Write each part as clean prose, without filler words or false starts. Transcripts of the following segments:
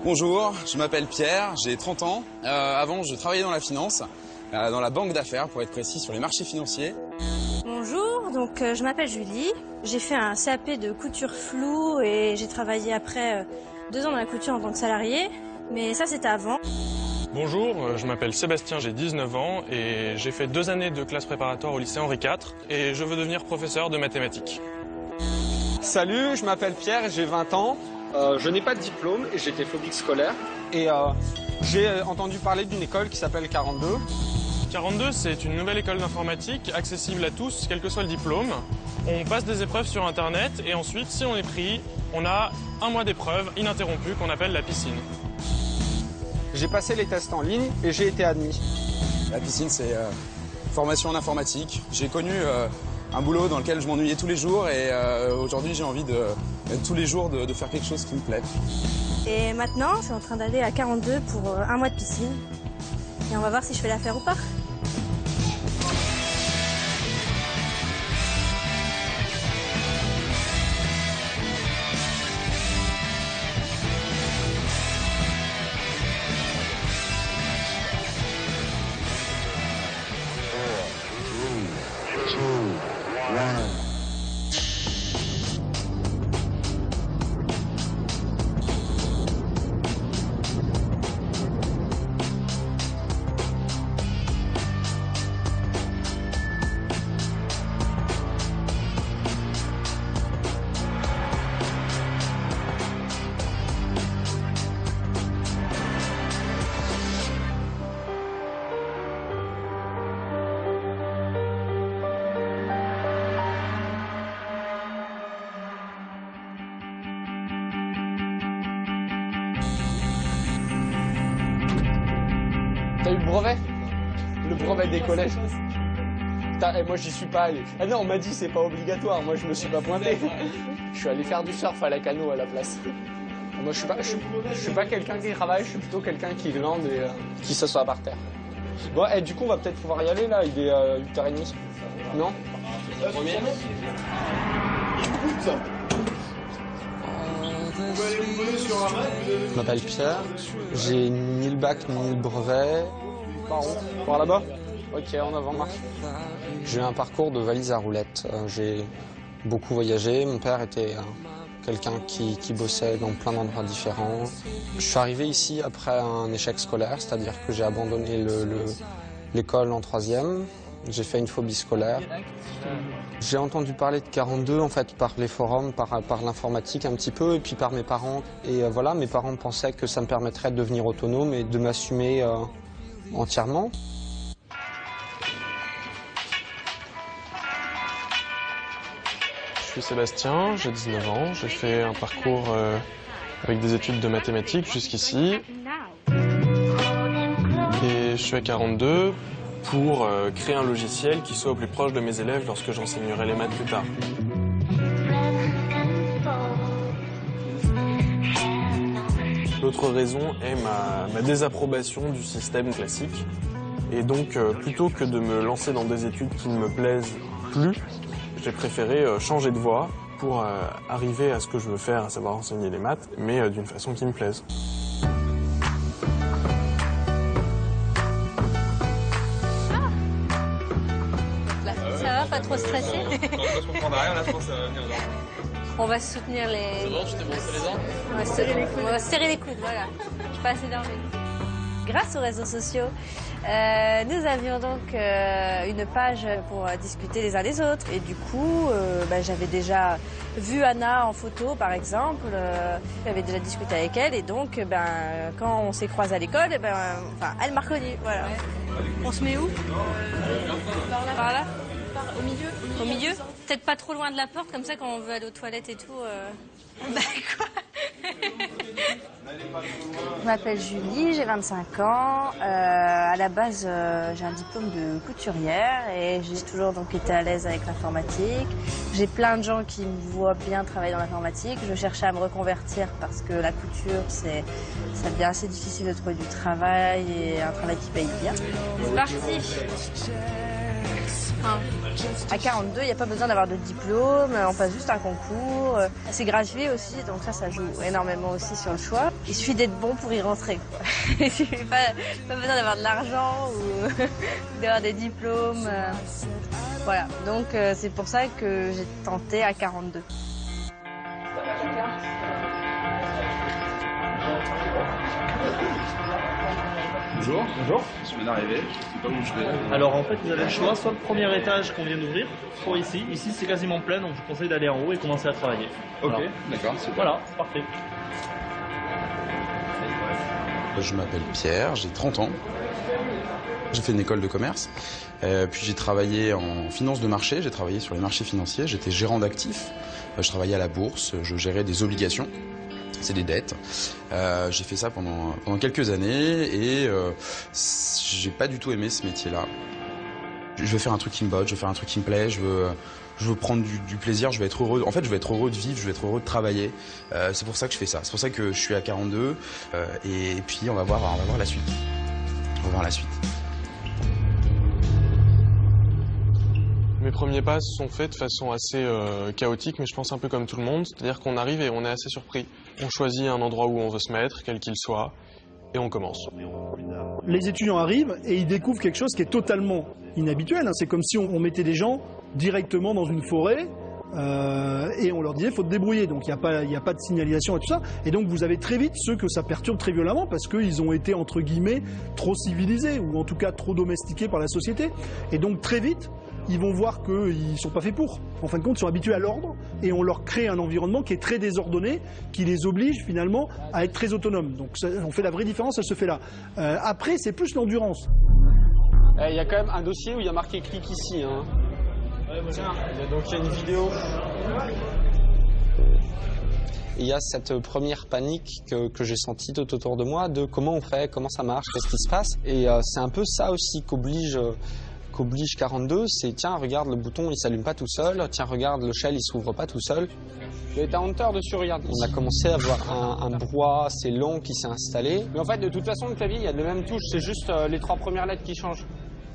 Bonjour, je m'appelle Pierre, j'ai 30 ans. Avant, je travaillais dans la finance, dans la banque d'affaires, pour être précis, sur les marchés financiers. Bonjour, donc je m'appelle Julie. J'ai fait un CAP de couture floue et j'ai travaillé après 2 ans dans la couture en tant que salarié. Mais ça, c'était avant. Bonjour, je m'appelle Sébastien, j'ai 19 ans et j'ai fait 2 années de classe préparatoire au lycée Henri IV et je veux devenir professeur de mathématiques. Salut, je m'appelle Pierre, j'ai 20 ans. Je n'ai pas de diplôme et j'étais phobique scolaire. Et j'ai entendu parler d'une école qui s'appelle 42. 42, c'est une nouvelle école d'informatique accessible à tous, quel que soit le diplôme. On passe des épreuves sur Internet et ensuite, si on est pris, on a 1 mois d'épreuves ininterrompues qu'on appelle la piscine. J'ai passé les tests en ligne et j'ai été admis. La piscine, c'est formation en informatique. J'ai connu un boulot dans lequel je m'ennuyais tous les jours et aujourd'hui, j'ai envie tous les jours de faire quelque chose qui me plaît. Et maintenant, je suis en train d'aller à 42 pour 1 mois de piscine. Et on va voir si je fais l'affaire ou pas. T'as eu le brevet? Le brevet des collèges. Putain, et moi j'y suis pas allé. Ah non, on m'a dit c'est pas obligatoire, moi je me suis pas pointé. Je suis allé faire du surf à la cano à la place. Moi je suis pas quelqu'un qui travaille, je suis plutôt quelqu'un qui glande et qui s'assoit par terre. Bon, et du coup on va peut-être pouvoir y aller là, il est 8h30. Non? Je m'appelle Pierre, j'ai ni le bac ni le brevet. Par où? Par là-bas? Ok, en avant, Marc. J'ai eu un parcours de valise à roulettes. J'ai beaucoup voyagé. Mon père était quelqu'un qui bossait dans plein d'endroits différents. Je suis arrivé ici après un échec scolaire, c'est-à-dire que j'ai abandonné l'école en 3e. J'ai fait une phobie scolaire. J'ai entendu parler de 42 en fait par les forums, par l'informatique un petit peu et puis par mes parents. Et voilà, mes parents pensaient que ça me permettrait de devenir autonome et de m'assumer entièrement. Je suis Sébastien, j'ai 19 ans, j'ai fait un parcours avec des études de mathématiques jusqu'ici. Et je suis à 42 pour créer un logiciel qui soit au plus proche de mes élèves lorsque j'enseignerai les maths plus tard. L'autre raison est ma désapprobation du système classique. Et donc, plutôt que de me lancer dans des études qui ne me plaisent plus, j'ai préféré changer de voie pour arriver à ce que je veux faire, à savoir enseigner les maths, mais d'une façon qui me plaise. Ça va, pas trop stressé? Quand on se comprend derrière, là, je pense que ça va venir. On va soutenir les... C'est bon, tu t'es brossé les dents? On va serrer les coudes. On va serrer les coudes, voilà. Je pas assez dormi. Grâce aux réseaux sociaux, nous avions donc une page pour discuter les uns les autres. Et du coup, j'avais déjà vu Anna en photo, par exemple. J'avais déjà discuté avec elle. Et donc, quand on s'est croisés à l'école, elle m'a reconnue. Voilà. On se met où? Par là? Au milieu? Au milieu? Peut-être pas trop loin de la porte, comme ça, quand on veut aller aux toilettes et tout. Quoi? Je m'appelle Julie, j'ai 25 ans. À la base, j'ai un diplôme de couturière et j'ai toujours donc été à l'aise avec l'informatique. J'ai plein de gens qui me voient bien travailler dans l'informatique. Je cherchais à me reconvertir parce que la couture, ça devient assez difficile de trouver du travail et un travail qui paye bien. C'est parti. Enfin, à 42, il n'y a pas besoin d'avoir de diplôme, on passe juste un concours. C'est gratuit aussi, donc ça joue énormément aussi sur le choix. Il suffit d'être bon pour y rentrer, quoi. Il suffit pas besoin d'avoir de l'argent ou d'avoir des diplômes. Voilà, donc c'est pour ça que j'ai tenté à 42. Bonjour. Bonjour. Je viens d'arriver, je sais pas où je vais. Alors en fait vous avez le choix, soit le premier étage qu'on vient d'ouvrir, soit ici. Ici c'est quasiment plein, donc je vous conseille d'aller en haut et commencer à travailler. Ok, Voilà. d'accord, super. Voilà, parfait. Je m'appelle Pierre, j'ai 30 ans. J'ai fait une école de commerce, puis j'ai travaillé en finance de marché, j'ai travaillé sur les marchés financiers, j'étais gérant d'actifs, je travaillais à la bourse, je gérais des obligations, c'est des dettes. J'ai fait ça pendant quelques années et j'ai pas du tout aimé ce métier-là. Je veux faire un truc qui me botte, je veux faire un truc qui me plaît, je veux prendre du plaisir, je veux être heureux. En fait, je veux être heureux de vivre, je veux être heureux de travailler. C'est pour ça que je fais ça. C'est pour ça que je suis à 42 et puis on va voir la suite. On va voir la suite. Mes premiers pas se sont faits de façon assez chaotique, mais je pense un peu comme tout le monde. C'est-à-dire qu'on arrive et on est assez surpris. On choisit un endroit où on veut se mettre, quel qu'il soit, et on commence. Les étudiants arrivent et ils découvrent quelque chose qui est totalement inhabituel. C'est comme si on mettait des gens directement dans une forêt et on leur disait faut te débrouiller. Donc il n'y a pas de signalisation et tout ça. Et donc vous avez très vite ceux que ça perturbe très violemment parce qu'ils ont été entre guillemets trop civilisés ou en tout cas trop domestiqués par la société. Et donc très vite ils vont voir qu'ils ne sont pas faits pour. En fin de compte, ils sont habitués à l'ordre et on leur crée un environnement qui est très désordonné, qui les oblige finalement à être très autonomes. Donc on fait la vraie différence, elle se fait là. Après, c'est plus l'endurance. Il y a quand même un dossier où il y a marqué clic ici. Hein. Tiens, donc il y a une vidéo. Il y a cette première panique que j'ai sentie tout autour de moi de comment on fait, comment ça marche, qu'est-ce qui se passe. Et c'est un peu ça aussi qu'oblige 42, c'est tiens regarde le bouton il s'allume pas tout seul, tiens regarde le shell il s'ouvre pas tout seul. Il y a un Hunter dessus, regarde. On a commencé à avoir un brouhaha assez long qui s'est installé. Mais en fait de toute façon le clavier il y a les mêmes touches, c'est juste les 3 premières lettres qui changent.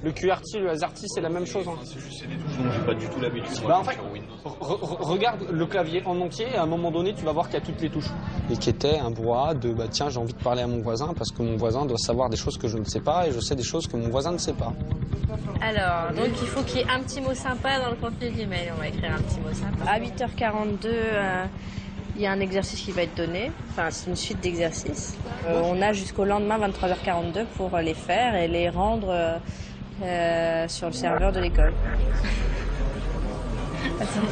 Le QWERTY, le AZERTY, c'est la même chose. Hein. C'est juste des touches dont j'ai pas du tout l'habitude. En fait, regarde le clavier en entier et à un moment donné, tu vas voir qu'il y a toutes les touches. Et qui était un brouhaha de tiens, j'ai envie de parler à mon voisin parce que mon voisin doit savoir des choses que je ne sais pas et je sais des choses que mon voisin ne sait pas. Alors, donc il faut qu'il y ait un petit mot sympa dans le contenu du mail. On va écrire un petit mot sympa. À 8h42, il y a un exercice qui va être donné. Enfin, c'est une suite d'exercices. On a jusqu'au lendemain 23h42 pour les faire et les rendre sur le serveur de l'école.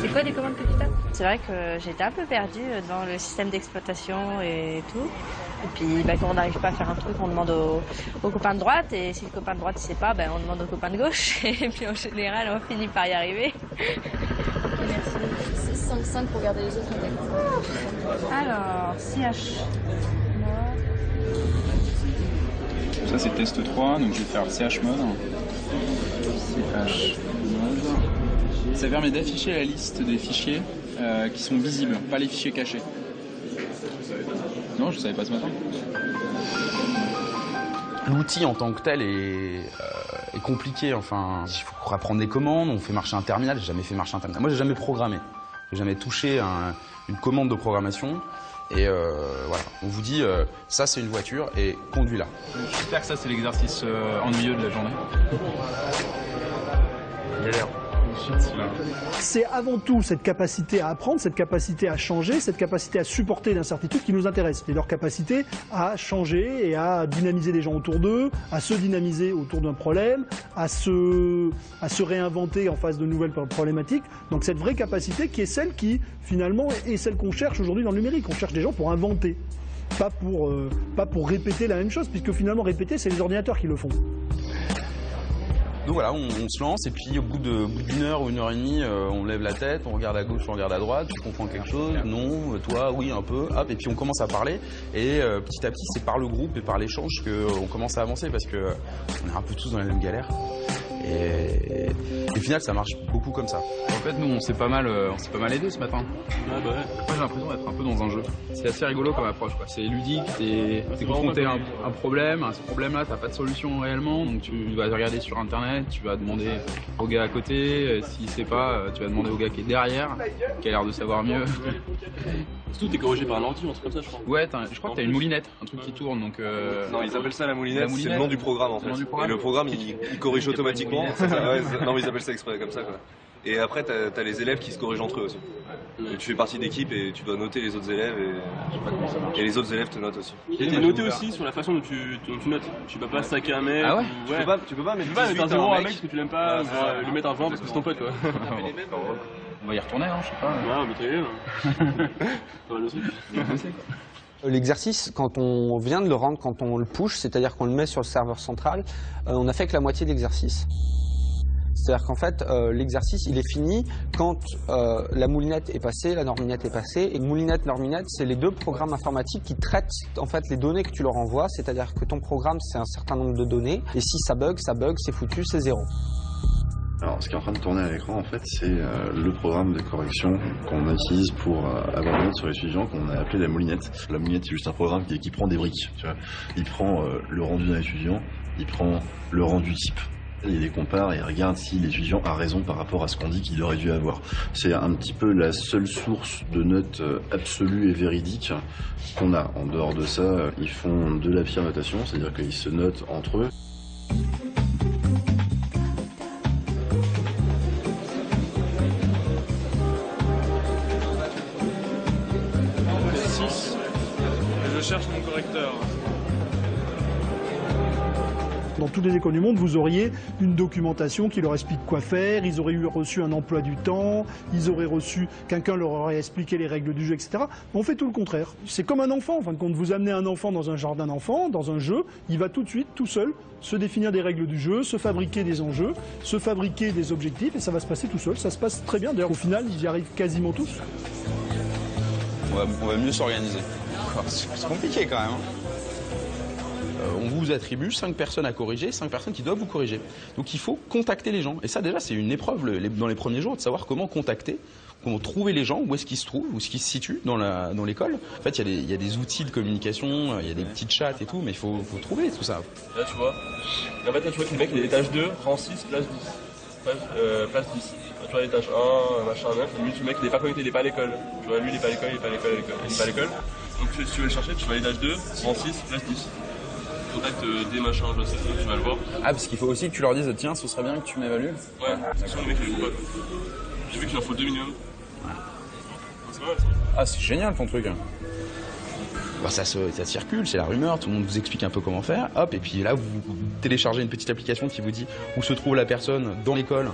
C'est quoi les commandes que tu tapes? C'est vrai que j'étais un peu perdue dans le système d'exploitation et tout. Et puis quand on n'arrive pas à faire un truc, on demande aux copains de droite. Et si le copain de droite ne sait pas, on demande aux copains de gauche. Et puis en général, on finit par y arriver. Merci. 5 pour garder les autres contacts. Alors, CH. Ça c'est test 3, donc je vais faire CH mode. CH mode. Ça permet d'afficher la liste des fichiers qui sont visibles, pas les fichiers cachés. Non, je savais pas ce matin. L'outil en tant que tel est compliqué. Enfin, il faut apprendre des commandes, on fait marcher un terminal. J'ai jamais fait marcher un terminal. Moi, j'ai jamais programmé. J'ai jamais touché une commande de programmation. Et voilà, on vous dit ça c'est une voiture et conduis-la. J'espère que ça c'est l'exercice ennuyeux de la journée. Il a l'air. C'est avant tout cette capacité à apprendre, cette capacité à changer, cette capacité à supporter l'incertitude qui nous intéresse. Et leur capacité à changer et à dynamiser les gens autour d'eux, à se dynamiser autour d'un problème, à se réinventer en face de nouvelles problématiques. Donc cette vraie capacité qui est celle qui, finalement, est celle qu'on cherche aujourd'hui dans le numérique. On cherche des gens pour inventer, pas pour répéter la même chose, puisque finalement répéter, c'est les ordinateurs qui le font. Donc voilà, on se lance et puis au bout d'une heure ou une heure et demie, on lève la tête, on regarde à gauche, on regarde à droite, tu comprends quelque chose? Non, toi, oui, un peu, hop, et puis on commence à parler et petit à petit, c'est par le groupe et par l'échange qu'on commence à avancer parce que on est un peu tous dans la même galère. Et au final, ça marche beaucoup comme ça. En fait, nous, on s'est pas mal aidés ce matin. Ouais, bah ouais. Moi, j'ai l'impression d'être un peu dans un jeu. C'est assez rigolo comme approche, quoi. C'est ludique, t'es confronté à un problème. À ce problème-là, t'as pas de solution réellement, donc tu vas regarder sur Internet, tu vas demander au gars à côté. S'il sait pas, tu vas demander au gars qui est derrière, qui a l'air de savoir mieux. Surtout, t'es corrigé par un ordi ou un truc comme ça, je crois. Ouais, je crois que t'as une moulinette, un truc qui tourne, donc... Non, ils appellent ça la moulinette, c'est le nom du programme en fait. Et le programme, il corrige automatiquement. Non, mais ils appellent ça exprès comme ça, quoi. Et après, t'as les élèves qui se corrigent entre eux aussi. Et tu fais partie d'équipe et tu dois noter les autres élèves et les autres élèves te notent aussi. Et t'es noté aussi sur la façon dont tu notes. Tu peux pas stacker un mec. Ah ouais, Tu peux pas mettre mettre un 0 à un mec parce que tu l'aimes pas, lui mettre un 20 parce que c'est ton pote, quoi. On va y retourner, hein, je sais pas. Ouais, mais très bien. L'exercice, quand on vient de le rendre, quand on le push, c'est-à-dire qu'on le met sur le serveur central, on a fait que la moitié de l'exercice. C'est-à-dire qu'en fait, l'exercice, il est fini quand la moulinette est passée, la norminette est passée. Et moulinette, norminette, c'est les deux programmes informatiques qui traitent en fait les données que tu leur envoies. C'est-à-dire que ton programme, c'est un certain nombre de données. Et si ça bug, c'est foutu, c'est 0. Alors, ce qui est en train de tourner à l'écran, en fait, c'est le programme de correction qu'on utilise pour avoir une note sur les étudiants, qu'on a appelé la moulinette. La moulinette, c'est juste un programme qui prend des briques. Tu vois. Il prend le rendu d'un étudiant, il prend le rendu type. Il les compare et il regarde si l'étudiant a raison par rapport à ce qu'on dit qu'il aurait dû avoir. C'est un petit peu la seule source de notes absolue et véridique qu'on a. En dehors de ça, ils font de la peer notation, c'est-à-dire qu'ils se notent entre eux. Je cherche mon correcteur. Dans toutes les écoles du monde, vous auriez une documentation qui leur explique quoi faire, ils auraient reçu un emploi du temps, ils auraient reçu, quelqu'un leur aurait expliqué les règles du jeu, etc. On fait tout le contraire. C'est comme un enfant, enfin, quand vous amenez un enfant dans un jardin d'enfants, dans un jeu, il va tout de suite, tout seul, se définir des règles du jeu, se fabriquer des enjeux, se fabriquer des objectifs, et ça va se passer tout seul. Ça se passe très bien. D'ailleurs, au final, ils y arrivent quasiment tous. On va mieux s'organiser. C'est compliqué quand même. On vous attribue 5 personnes à corriger, 5 personnes qui doivent vous corriger. Donc il faut contacter les gens. Et ça déjà c'est une épreuve dans les premiers jours de savoir comment contacter, comment trouver les gens, où est-ce qu'ils se trouvent, où est-ce qu'ils se situent dans l'école. En fait il y a des outils de communication, il y a des petits chats et tout, mais il faut trouver tout ça. Là tu vois, en fait là tu vois que le mec il est étage 2, rang 6, place 10. Place 10. Tu vois l'étage 1, machin 9, et lui le mec il est pas connecté, il est pas à l'école. Tu vois lui il est pas à l'école, il est pas à l'école, il est pas à l'école. Donc si tu veux le chercher, tu vas à l'étage 2, rang 6, place 10. Contact des machins, je sais pas, tu vas le voir. Ah, parce qu'il faut aussi que tu leur dises, tiens, ce serait bien que tu m'évalues. Ouais, parce que le mec il joue pas. J'ai vu qu'il en faut 2 minimum. Ouais. C'est pas mal ça. Ah, c'est génial ton truc. Bah, ça circule, c'est la rumeur, tout le monde vous explique un peu comment faire, hop, et puis là vous téléchargez une petite application qui vous dit où se trouve la personne dans l'école,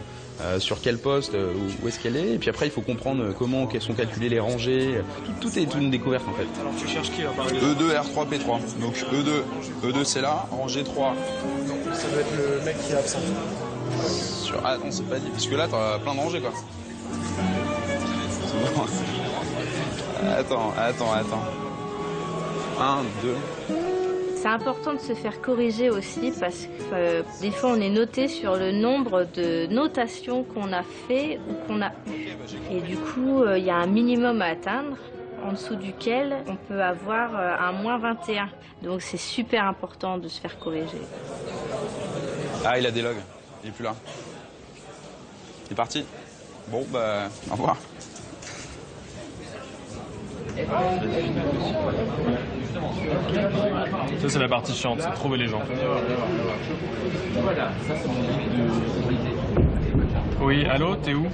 sur quel poste, où est-ce qu'elle est, et puis après il faut comprendre comment sont calculées les rangées, tout est une découverte en fait. Alors tu cherches qui là par E2, R3, P3, donc E2 c'est là, rangée 3. Donc ça doit être le mec qui est absent. Ah non c'est pas dit, parce que là t'as plein de rangées quoi. Attends. 1, 2... C'est important de se faire corriger aussi parce que des fois on est noté sur le nombre de notations qu'on a fait ou qu'on a eu. Et du coup, il y a un minimum à atteindre en dessous duquel on peut avoir un moins 21. Donc c'est super important de se faire corriger. Ah, il a des logs. Il est plus là. Il est parti. Bon, bah, au revoir. Ça c'est la partie chiante, c'est trouver les gens. Oui, allô, t'es où?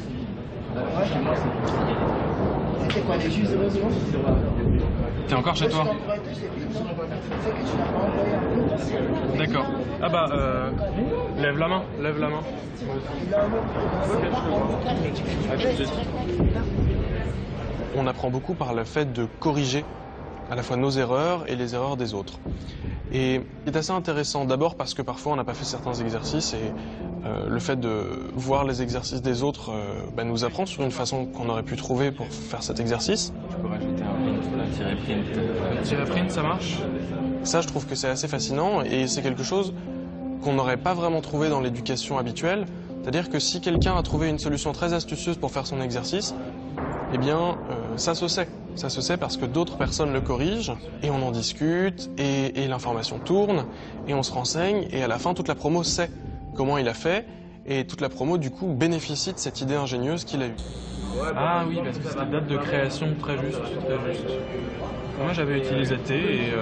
T'es encore chez toi? D'accord. Ah bah, lève la main. On apprend beaucoup par le fait de corriger à la fois nos erreurs et les erreurs des autres. Et c'est assez intéressant d'abord parce que parfois on n'a pas fait certains exercices et le fait de voir les exercices des autres nous apprend sur une façon qu'on aurait pu trouver pour faire cet exercice. Tu peux rajouter un print, tirer print. Tirer print, ça marche? Ça, je trouve que c'est assez fascinant et c'est quelque chose qu'on n'aurait pas vraiment trouvé dans l'éducation habituelle. C'est-à-dire que si quelqu'un a trouvé une solution très astucieuse pour faire son exercice, eh bien, ça se sait. Ça se sait parce que d'autres personnes le corrigent, et on en discute, et l'information tourne, et on se renseigne, et à la fin, toute la promo sait comment il a fait, et toute la promo, du coup, bénéficie de cette idée ingénieuse qu'il a eue. Ah oui, parce que c'était date de création très juste, très juste. Moi, j'avais utilisé T, et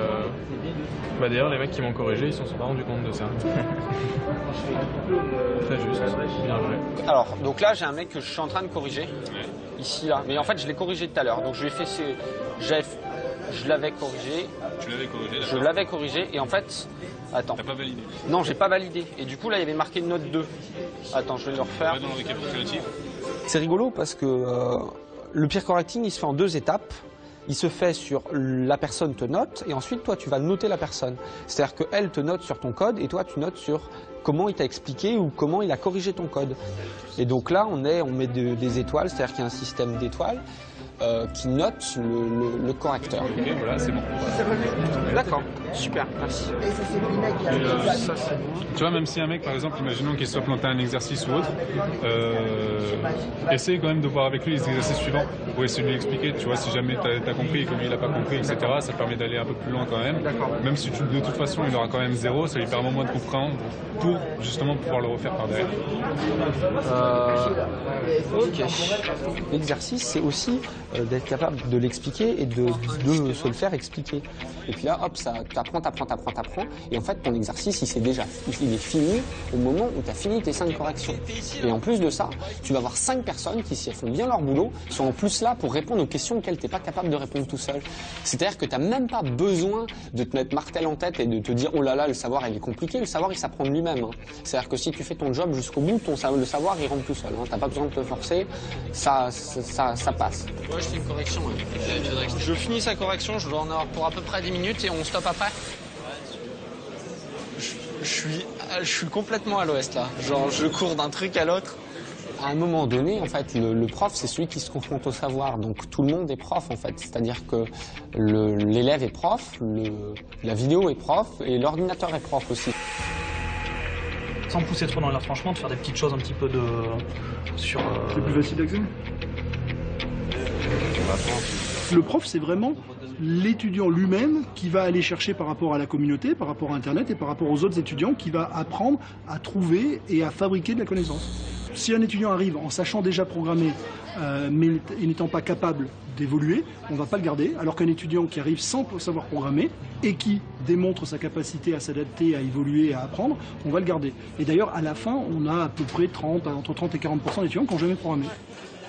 d'ailleurs, les mecs qui m'ont corrigé, ils s'en sont pas rendus compte de ça. Très juste, bien joué. Alors, donc là, j'ai un mec que je suis en train de corriger. Ici, là. Mais en fait, je l'ai corrigé tout à l'heure. Donc, je lui ai fait je l'avais corrigé. Tu l'avais corrigé, d'accord. Je l'avais corrigé. Et en fait, attends. T'as pas validé? Non, j'ai pas validé. Et du coup, là, il y avait marqué note 2. Attends, je vais le refaire. Dans le récapitulatif. C'est rigolo parce que le peer correcting, il se fait en 2 étapes. Il se fait sur la personne te note et ensuite toi tu vas noter la personne. C'est-à-dire qu'elle te note sur ton code et toi tu notes sur comment il t'a expliqué ou comment il a corrigé ton code. Et donc là on met des étoiles, c'est-à-dire qu'il y a un système d'étoiles qui note le correcteur. Ok, voilà, c'est bon. D'accord, super, merci. Tu vois, même si un mec, par exemple, imaginons qu'il soit planté un exercice ou autre, essaye quand même de voir avec lui les exercices suivants pour essayer de lui expliquer, tu vois, si jamais t'as compris et que lui il a pas compris, etc., ça permet d'aller un peu plus loin quand même. Même si de toute façon il aura quand même 0, ça lui permet au moins de comprendre pour justement pouvoir le refaire par derrière. Ok. L'exercice, c'est aussi d'être capable de l'expliquer et de se le faire expliquer. Et puis là, hop, ça t'apprends. Et en fait, ton exercice, il est fini au moment où tu as fini tes 5 corrections. Et en plus de ça, tu vas avoir 5 personnes qui, si elles font bien leur boulot, sont en plus là pour répondre aux questions auxquelles tu n'es pas capable de répondre tout seul. C'est-à-dire que tu n'as même pas besoin de te mettre martel en tête et de te dire « Oh là là, le savoir, il est compliqué ». Le savoir, il s'apprend de lui-même. Hein. C'est-à-dire que si tu fais ton job jusqu'au bout, le savoir, il rentre tout seul. Hein. Tu n'as pas besoin de te forcer, ça passe. Ouais, je fais une correction. Hein. Je finis sa correction, je dois en avoir pour à peu près 10 minutes et on stoppe après. Je suis complètement à l'ouest là. Genre, je cours d'un truc à l'autre. À un moment donné, en fait, le prof, c'est celui qui se confronte au savoir. Donc tout le monde est prof, en fait. C'est-à-dire que l'élève est prof, la vidéo est prof et l'ordinateur est prof aussi. Sans pousser trop dans l'air, franchement, de faire des petites choses un petit peu sur... C'est plus facile d'accès. Le prof, c'est vraiment l'étudiant lui-même qui va aller chercher par rapport à la communauté, par rapport à Internet et par rapport aux autres étudiants, qui va apprendre à trouver et à fabriquer de la connaissance. Si un étudiant arrive en sachant déjà programmer, mais n'étant pas capable d'évoluer, on ne va pas le garder, alors qu'un étudiant qui arrive sans savoir programmer et qui démontre sa capacité à s'adapter, à évoluer, à apprendre, on va le garder. Et d'ailleurs, à la fin, on a à peu près entre 30 et 40% d'étudiants qui n'ont jamais programmé.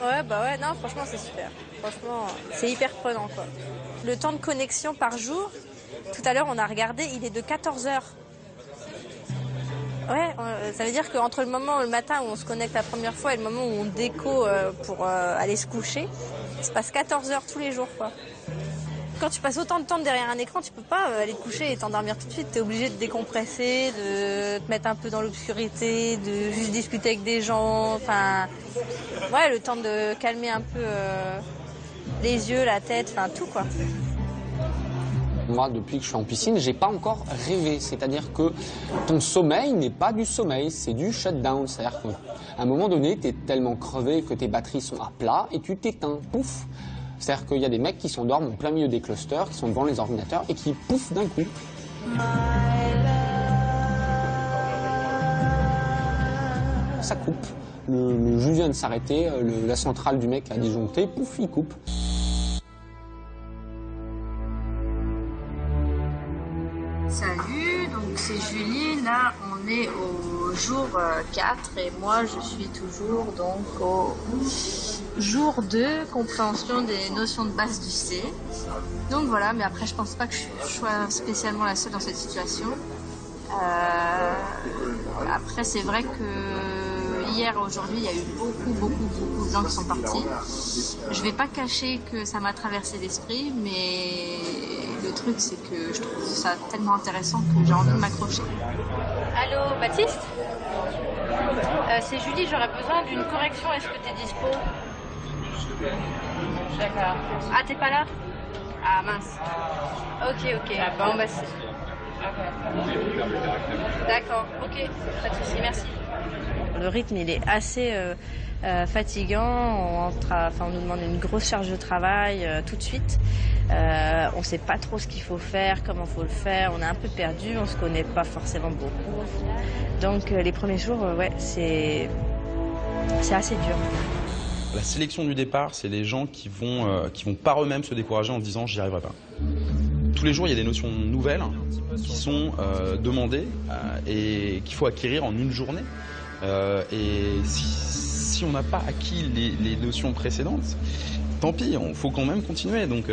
Ouais, non, franchement, c'est super. Franchement, c'est hyper prenant, quoi. Le temps de connexion par jour, tout à l'heure, on a regardé, il est de 14 heures. Ouais, ça veut dire qu'entre le moment, le matin où on se connecte la première fois et le moment où on déco pour aller se coucher, il se passe 14 heures tous les jours, quoi. Quand tu passes autant de temps derrière un écran, tu peux pas aller te coucher et t'endormir tout de suite. T'es obligé de décompresser, de te mettre un peu dans l'obscurité, de juste discuter avec des gens. Enfin, ouais, le temps de calmer un peu les yeux, la tête, enfin tout, quoi. Moi, depuis que je suis en piscine, j'ai pas encore rêvé. C'est-à-dire que ton sommeil n'est pas du sommeil, c'est du shutdown. C'est-à-dire qu'à un moment donné, tu es tellement crevé que tes batteries sont à plat et tu t'éteins. Pouf! C'est-à-dire qu'il y a des mecs qui s'endorment au plein milieu des clusters, qui sont devant les ordinateurs et qui pouf d'un coup. Ça coupe. Le jus vient de s'arrêter, la centrale du mec a disjoncté, pouf, il coupe. Salut, donc c'est Julie, là on est au jour 4 et moi je suis toujours donc au jour 2, compréhension des notions de base du C. Donc voilà, mais après je pense pas que je sois spécialement la seule dans cette situation. Après c'est vrai que hier et aujourd'hui il y a eu beaucoup de gens qui sont partis. Je vais pas cacher que ça m'a traversé l'esprit, mais le truc c'est que je trouve ça tellement intéressant que j'ai envie de m'accrocher. Allô, Baptiste c'est Julie, j'aurais besoin d'une correction, est-ce que t'es dispo? D'accord. Ah, t'es pas là? Ah mince. Ok. Ah, bon, bah D'accord, ok, pas de souci, merci. Le rythme, il est assez fatigant. On nous demande une grosse charge de travail tout de suite. On ne sait pas trop ce qu'il faut faire, comment il faut le faire. On est un peu perdu, on ne se connaît pas forcément beaucoup. Donc les premiers jours, ouais, c'est assez dur. La sélection du départ, c'est les gens qui vont par eux-mêmes se décourager en se disant « j'y arriverai pas ». Tous les jours, il y a des notions nouvelles qui sont demandées et qu'il faut acquérir en une journée. Et si on n'a pas acquis les notions précédentes, tant pis, il faut quand même continuer. Donc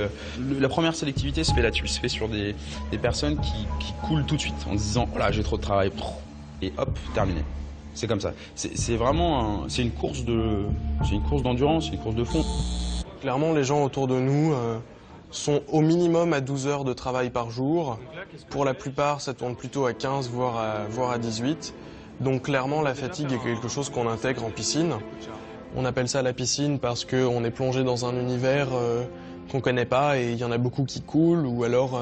la première sélectivité se fait là-dessus, se fait sur des personnes qui coulent tout de suite en se disant « oh là, j'ai trop de travail », et hop, terminé. C'est comme ça. C'est vraiment une course d'endurance, une course de fond. Clairement, les gens autour de nous sont au minimum à 12 heures de travail par jour. Pour la plupart, ça tourne plutôt à 15, voire à 18. Donc clairement, la fatigue est quelque chose qu'on intègre en piscine. On appelle ça la piscine parce qu'on est plongé dans un univers qu'on ne connaît pas et il y en a beaucoup qui coulent ou alors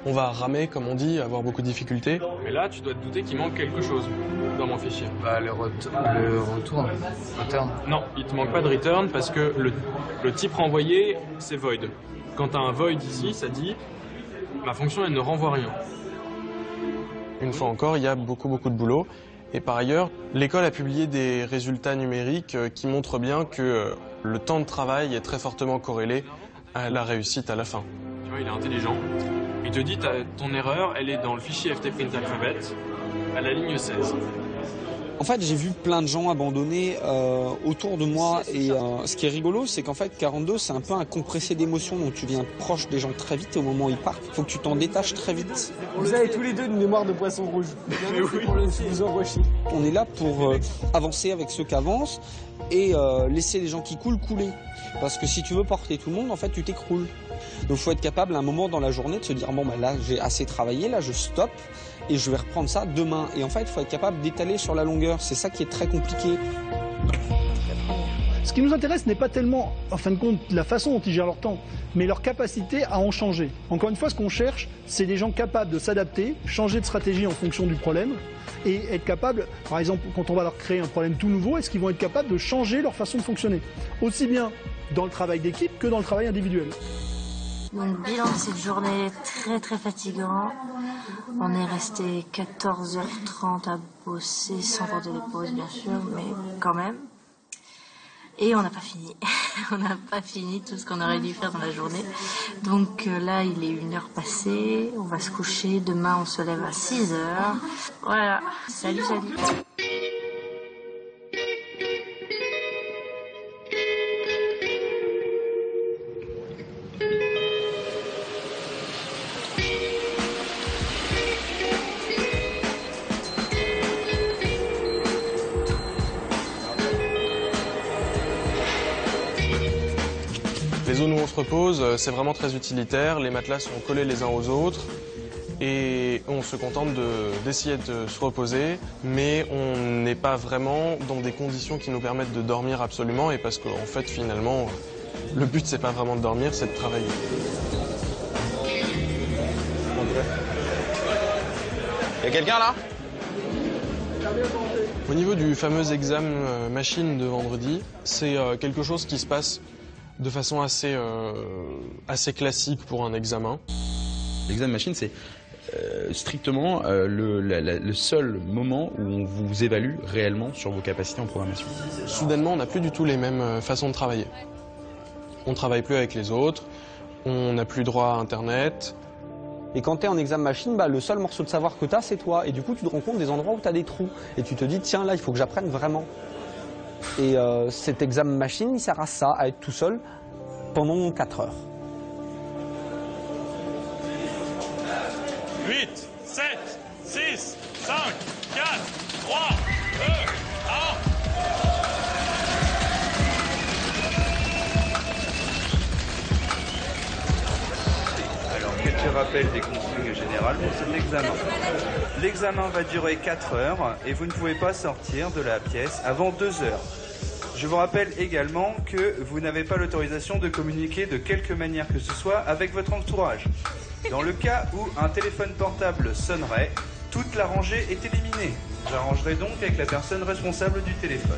on va ramer, comme on dit, avoir beaucoup de difficultés. Mais là, tu dois te douter qu'il manque quelque chose dans mon fichier. Bah, le retour, return. Non, il te manque pas de return parce que le type renvoyé, c'est void. Quand tu as un void ici, ça dit ma fonction, elle ne renvoie rien. Une fois encore, il y a beaucoup de boulot. Et par ailleurs, l'école a publié des résultats numériques qui montrent bien que le temps de travail est très fortement corrélé à la réussite à la fin. Tu vois, il est intelligent. Il te dit ton erreur, elle est dans le fichier ft-print alphabet à la ligne 16. En fait, j'ai vu plein de gens abandonner autour de moi et ce qui est rigolo, c'est qu'en fait, 42, c'est un peu un compressé d'émotions, donc tu viens proche des gens très vite et au moment où ils partent, il faut que tu t'en détaches très vite. Vous avez tous les deux une mémoire de poisson rouge. Vous envoie chier. On est là pour avancer avec ceux qui avancent et laisser les gens qui coulent couler. Parce que si tu veux porter tout le monde, en fait, tu t'écroules. Donc il faut être capable à un moment dans la journée de se dire bon bah là j'ai assez travaillé, là je stoppe et je vais reprendre ça demain. Et en fait il faut être capable d'étaler sur la longueur, c'est ça qui est très compliqué. Ce qui nous intéresse n'est pas tellement, en fin de compte, la façon dont ils gèrent leur temps, mais leur capacité à en changer. Encore une fois, ce qu'on cherche, c'est des gens capables de s'adapter, changer de stratégie en fonction du problème, et être capables, par exemple, quand on va leur créer un problème tout nouveau, est-ce qu'ils vont être capables de changer leur façon de fonctionner, aussi bien dans le travail d'équipe que dans le travail individuel. Donc, bilan de cette journée très fatigant. On est resté 14h30 à bosser, sans compter les pauses bien sûr, mais quand même. Et on n'a pas fini. On n'a pas fini tout ce qu'on aurait dû faire dans la journée. Donc là, il est 1h passée. On va se coucher. Demain, on se lève à 6h. Voilà. Salut. Les zones où on se repose, c'est vraiment très utilitaire. Les matelas sont collés les uns aux autres et on se contente d'essayer de se reposer, mais on n'est pas vraiment dans des conditions qui nous permettent de dormir absolument et parce qu'en fait, finalement, le but, c'est pas vraiment de dormir, c'est de travailler. Il y a quelqu'un là ? Au niveau du fameux examen machine de vendredi, c'est quelque chose qui se passe de façon assez classique pour un examen. L'examen machine, c'est strictement le seul moment où on vous évalue réellement sur vos capacités en programmation. Soudainement, on n'a plus du tout les mêmes façons de travailler. On ne travaille plus avec les autres, on n'a plus droit à Internet. Et quand tu es en examen machine, bah, le seul morceau de savoir que tu as, c'est toi. Et du coup, tu te rends compte des endroits où tu as des trous. Et tu te dis, tiens, là, il faut que j'apprenne vraiment. Et cet examen machine, il sert à ça, à être tout seul pendant 4 heures. 8, 7, 6, 5, 4, 3, 2, 1. Alors, quelques rappels des consignes générales pour cet examen. L'examen va durer 4 heures et vous ne pouvez pas sortir de la pièce avant 2 heures. Je vous rappelle également que vous n'avez pas l'autorisation de communiquer de quelque manière que ce soit avec votre entourage. Dans le cas où un téléphone portable sonnerait, toute la rangée est éliminée. Vous arrangerez donc avec la personne responsable du téléphone.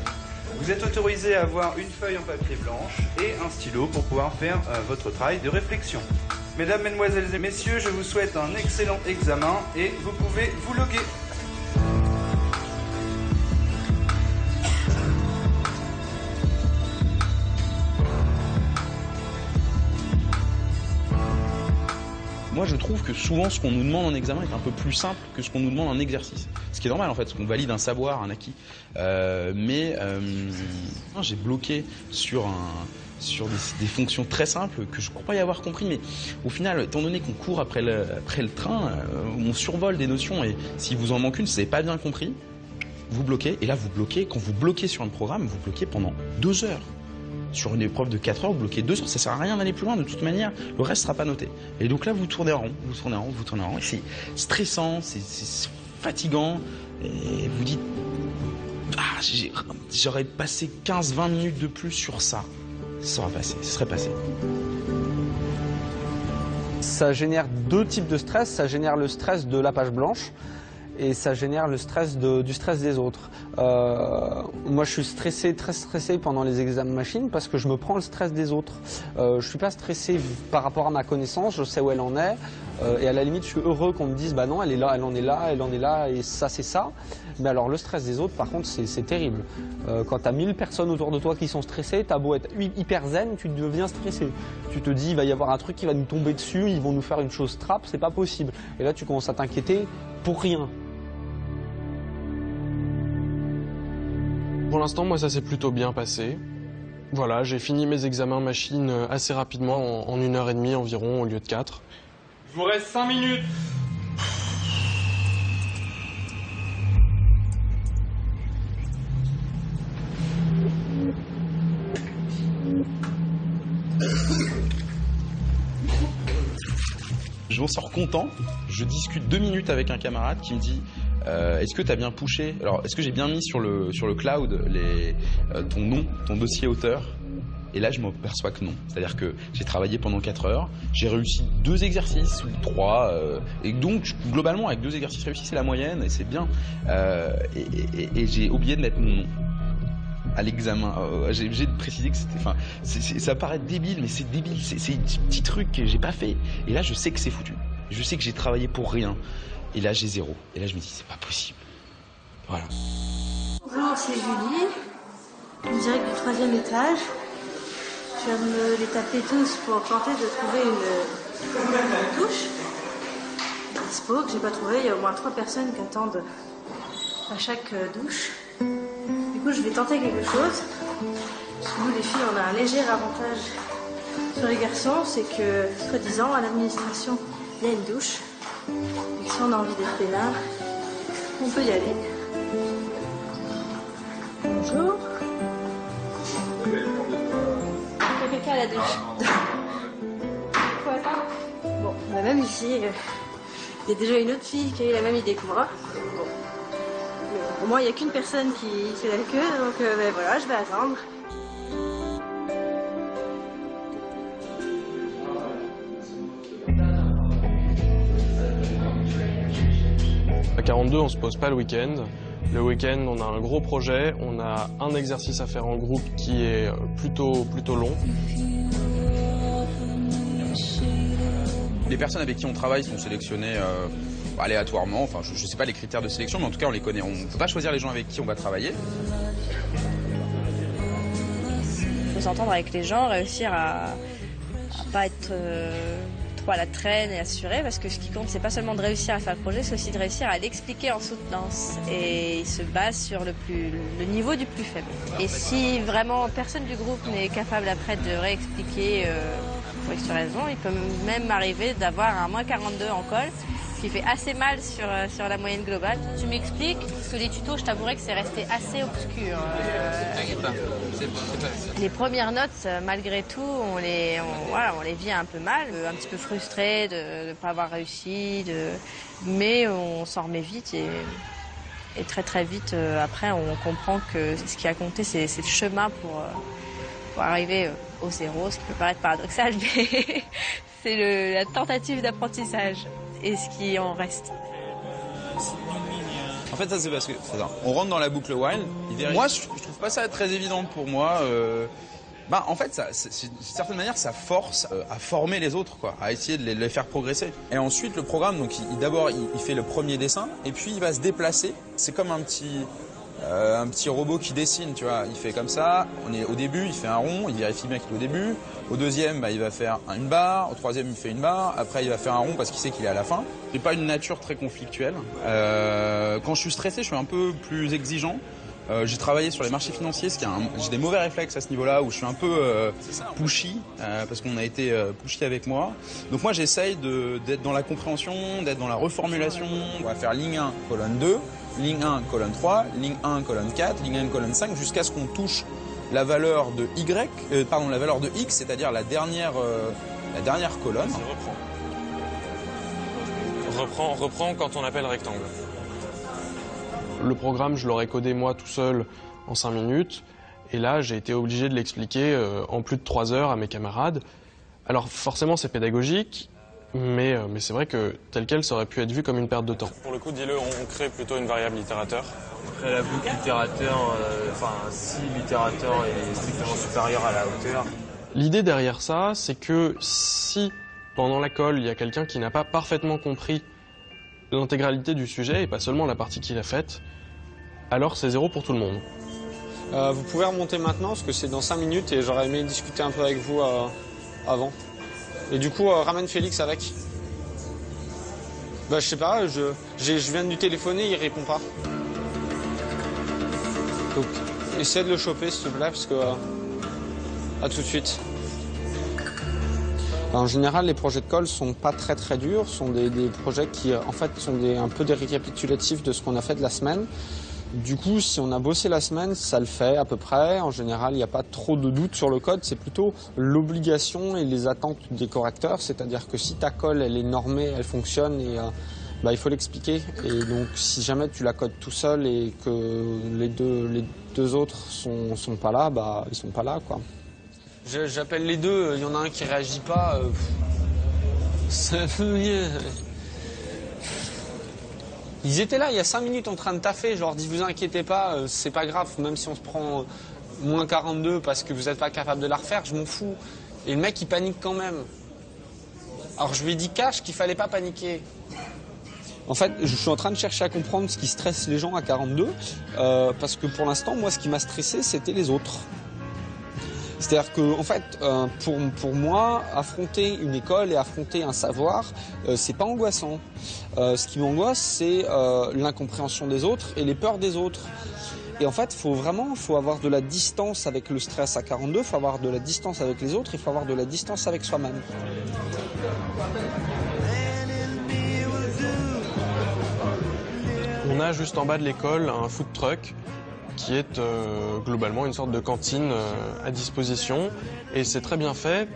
Vous êtes autorisé à avoir une feuille en papier blanche et un stylo pour pouvoir faire votre travail de réflexion. Mesdames, mesdemoiselles et messieurs, je vous souhaite un excellent examen et vous pouvez vous loguer. Moi, je trouve que souvent, ce qu'on nous demande en examen est un peu plus simple que ce qu'on nous demande en exercice. Ce qui est normal, en fait, parce qu'on valide un savoir, un acquis. J'ai bloqué sur des fonctions très simples que je ne crois pas y avoir compris. Mais au final, étant donné qu'on court après le train, on survole des notions. Et si vous en manque une, si vous n'avez pas bien compris, vous bloquez. Et là, vous bloquez. Quand vous bloquez sur un programme, vous bloquez pendant 2 heures. Sur une épreuve de 4 heures, vous bloquez 2 heures, ça sert à rien d'aller plus loin, de toute manière, le reste sera pas noté. Et donc là, vous tournez en rond, vous tournez en rond, vous tournez en rond, et c'est stressant, c'est fatigant, et vous dites, j'aurais passé 15-20 minutes de plus sur ça, ça serait passé. Ça génère 2 types de stress, ça génère le stress de la page blanche, et ça génère le stress du stress des autres. Moi, je suis très stressé pendant les examens machines parce que je me prends le stress des autres. Je suis pas stressé par rapport à ma connaissance, je sais où elle en est, et à la limite, je suis heureux qu'on me dise, bah non, elle est là, elle en est là, elle en est là, et ça, c'est ça. Mais alors, le stress des autres, par contre, c'est terrible. Quand tu as 1000 personnes autour de toi qui sont stressées, t'as beau être hyper zen, tu deviens stressé. Tu te dis, il va y avoir un truc qui va nous tomber dessus, ils vont nous faire une chose trappe, c'est pas possible. Et là, tu commences à t'inquiéter pour rien. Pour l'instant, moi, ça s'est plutôt bien passé. Voilà, j'ai fini mes examens machines assez rapidement, en 1h30 environ, au lieu de 4. Il vous reste 5 minutes. Je m'en sors content, je discute 2 minutes avec un camarade qui me dit est-ce que tu as bien pushé? Alors, est-ce que j'ai bien mis sur le cloud ton nom, ton dossier auteur? Et là, je m'aperçois que non. C'est-à-dire que j'ai travaillé pendant 4 heures, j'ai réussi 2 exercices ou 3, et donc, globalement, avec 2 exercices réussis, c'est la moyenne, et c'est bien. Et j'ai oublié de mettre mon nom à l'examen. J'ai obligé de préciser que c'était... ça paraît débile, mais c'est débile. C'est des petits trucs que j'ai pas fait. Et là, je sais que c'est foutu. Je sais que j'ai travaillé pour rien. Et là, j'ai 0. Et là, je me dis, c'est pas possible. Voilà. Bonjour, c'est Julie. En direct du 3e étage. Je viens de me les taper tous pour tenter de trouver une douche dispo que j'ai pas trouvé. Il y a au moins 3 personnes qui attendent à chaque douche. Du coup, je vais tenter quelque chose. Nous, les filles, on a un léger avantage sur les garçons, c'est que, soi-disant, à l'administration, il y a une douche. Et que si on a envie d'être peinard, on peut y aller. Bonjour. Il y a quelqu'un à la douche. Quoi, ça? Bon, bah même ici, il y a déjà une autre fille qui a eu la même idée que moi. Bon. Mais pour moi, il n'y a qu'une personne qui fait la queue, donc ben voilà, je vais attendre. À 42, on se pose pas le week-end. Le week-end, on a un gros projet, on a un exercice à faire en groupe qui est plutôt long. Les personnes avec qui on travaille sont sélectionnées aléatoirement. Enfin, je ne sais pas les critères de sélection, mais en tout cas, on les connaît. On ne peut pas choisir les gens avec qui on va travailler. Il faut s'entendre avec les gens, réussir à pas être trop à la traîne et assuré, parce que ce qui compte, c'est pas seulement de réussir à faire le projet, c'est aussi de réussir à l'expliquer en soutenance. Et il se base sur le niveau du plus faible. Et si vraiment personne du groupe n'est capable après de réexpliquer pour X raison, il peut même arriver d'avoir un -42 en colle, ce qui fait assez mal sur la moyenne globale. Tu m'expliques, parce que les tutos, je t'avouerai que c'est resté assez obscur. Les premières notes, malgré tout, on les vit un peu mal, un petit peu frustrés de ne pas avoir réussi, mais on s'en remet vite et très très vite après on comprend que ce qui a compté c'est le chemin pour arriver au zéro, ce qui peut paraître paradoxal, mais c'est la tentative d'apprentissage et ce qui en reste. En fait, ça c'est parce que on rentre dans la boucle while. Moi, je trouve pas ça très évident pour moi. En fait, d'une certaine manière, ça force à former les autres, quoi, à essayer de les faire progresser. Et ensuite, le programme, donc, d'abord, il fait le premier dessin, et puis il va se déplacer. C'est comme un petit robot qui dessine, tu vois. Il fait comme ça. On est au début, il fait un rond, il vérifie bien qu'il est au début. Au deuxième, il va faire une barre. Au troisième, il fait une barre. Après, il va faire un rond parce qu'il sait qu'il est à la fin. J'ai pas une nature très conflictuelle. Quand je suis stressé, je suis un peu plus exigeant. J'ai travaillé sur les marchés financiers, j'ai des mauvais réflexes à ce niveau-là, où je suis un peu pushy, parce qu'on a été pushy avec moi. Donc moi j'essaye d'être dans la compréhension, d'être dans la reformulation. On va faire ligne 1, colonne 2, ligne 1, colonne 3, ligne 1, colonne 4, ligne 1, colonne 5, jusqu'à ce qu'on touche la valeur de la valeur de X, c'est-à-dire la dernière colonne. Reprends quand on appelle rectangle. Le programme, je l'aurais codé moi tout seul en 5 minutes. Et là, j'ai été obligé de l'expliquer en plus de 3 heures à mes camarades. Alors forcément, c'est pédagogique, mais c'est vrai que tel quel, ça aurait pu être vu comme une perte de temps. Pour le coup, dis-le, on crée plutôt une variable littérateur. Après la boucle littérateur, si littérateur est strictement supérieur à la hauteur. L'idée derrière ça, c'est que si pendant la colle, il y a quelqu'un qui n'a pas parfaitement compris l'intégralité du sujet et pas seulement la partie qu'il a faite, alors c'est 0 pour tout le monde. Vous pouvez remonter maintenant parce que c'est dans 5 minutes et j'aurais aimé discuter un peu avec vous avant. Et du coup, ramène Félix avec. Je sais pas, je viens de lui téléphoner, il répond pas. Donc, essaie de le choper s'il te plaît parce que... à tout de suite. En général, les projets de colle sont pas très très durs, sont des projets qui en fait sont un peu des récapitulatifs de ce qu'on a fait de la semaine. Du coup, si on a bossé la semaine, ça le fait à peu près. En général, il n'y a pas trop de doute sur le code, c'est plutôt l'obligation et les attentes des correcteurs. C'est-à-dire que si ta colle, elle est normée, elle fonctionne et il faut l'expliquer. Et donc, si jamais tu la codes tout seul et que les deux autres sont pas là, ils sont pas là, quoi. J'appelle les deux, il y en a un qui réagit pas. Ils étaient là il y a 5 minutes en train de taffer, je leur dis vous inquiétez pas, c'est pas grave, même si on se prend moins 42 parce que vous n'êtes pas capable de la refaire, je m'en fous. Et le mec il panique quand même. Alors je lui ai dit cash qu'il fallait pas paniquer. En fait, je suis en train de chercher à comprendre ce qui stresse les gens à 42, parce que pour l'instant, moi ce qui m'a stressé c'était les autres. C'est-à-dire que, en fait, pour moi, affronter une école et affronter un savoir, c'est pas angoissant. Ce qui m'angoisse, c'est l'incompréhension des autres et les peurs des autres. Et en fait, faut avoir de la distance avec le stress à 42, il faut avoir de la distance avec les autres, il faut avoir de la distance avec soi-même. On a juste en bas de l'école un food truck qui est globalement une sorte de cantine à disposition. Et c'est très bien fait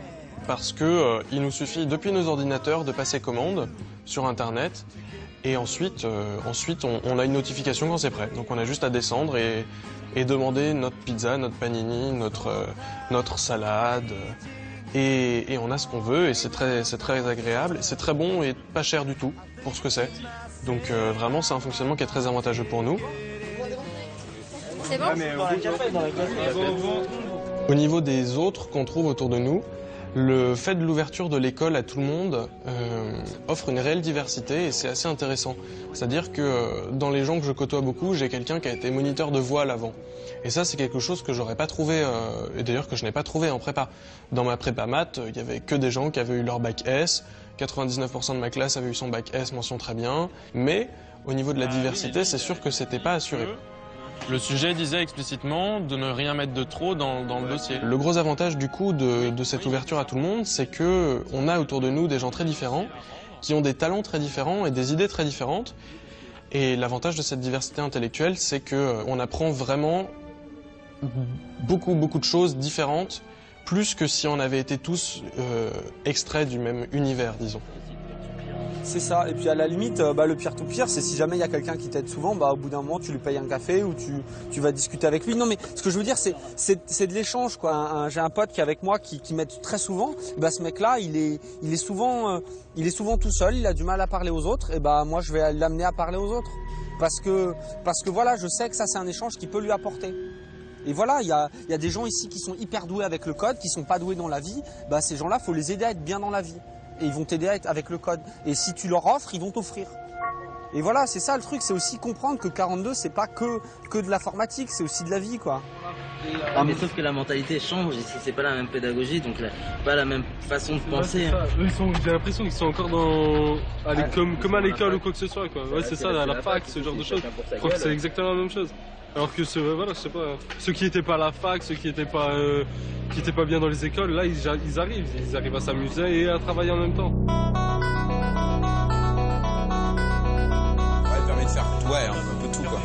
parce que il nous suffit depuis nos ordinateurs de passer commande sur Internet et ensuite on a une notification quand c'est prêt. Donc on a juste à descendre et demander notre pizza, notre panini, notre salade et on a ce qu'on veut et c'est très agréable. C'est très bon et pas cher du tout pour ce que c'est. Donc vraiment c'est un fonctionnement qui est très avantageux pour nous. C'est bon ? Au niveau des autres qu'on trouve autour de nous, le fait de l'ouverture de l'école à tout le monde offre une réelle diversité et c'est assez intéressant. C'est-à-dire que dans les gens que je côtoie beaucoup, j'ai quelqu'un qui a été moniteur de voile avant. Et ça, c'est quelque chose que j'aurais pas trouvé, et d'ailleurs que je n'ai pas trouvé en prépa. Dans ma prépa maths, il y avait que des gens qui avaient eu leur bac S, 99% de ma classe avait eu son bac S, mention très bien, mais au niveau de la diversité, c'est sûr que c'était pas assuré. Le sujet disait explicitement de ne rien mettre de trop dans le dossier. Le gros avantage du coup de cette ouverture à tout le monde, c'est que on a autour de nous des gens très différents, qui ont des talents très différents et des idées très différentes. Et l'avantage de cette diversité intellectuelle, c'est que on apprend vraiment beaucoup de choses différentes, plus que si on avait été tous extraits du même univers, disons. C'est ça. Et puis à la limite, le pire tout pire, c'est si jamais il y a quelqu'un qui t'aide souvent, au bout d'un moment, tu lui payes un café ou tu vas discuter avec lui. Non, mais ce que je veux dire, c'est de l'échange, quoi. J'ai un pote qui est avec moi qui m'aide très souvent. Ce mec-là, il est souvent tout seul. Il a du mal à parler aux autres. Et moi, je vais l'amener à parler aux autres parce que voilà, je sais que ça, c'est un échange qui peut lui apporter. Et voilà, il y a des gens ici qui sont hyper doués avec le code, qui sont pas doués dans la vie. Ces gens-là, faut les aider à être bien dans la vie. Et ils vont t'aider à être avec le code. Et si tu leur offres, ils vont t'offrir. Et voilà, c'est ça le truc, c'est aussi comprendre que 42, c'est pas que de l'informatique, c'est aussi de la vie, quoi. Mais sauf que la mentalité change ici, c'est pas la même pédagogie, donc pas la même façon de penser. J'ai l'impression qu'ils sont encore comme à l'école ou quoi que ce soit, quoi. Ouais, c'est ça, à la fac, ce genre de choses. Je crois que c'est exactement la même chose. Alors que voilà, je sais pas, ceux qui étaient pas à la fac, ceux qui étaient pas bien dans les écoles, là ils arrivent à s'amuser et à travailler en même temps. Ouais, permet de faire un peu tout, quoi.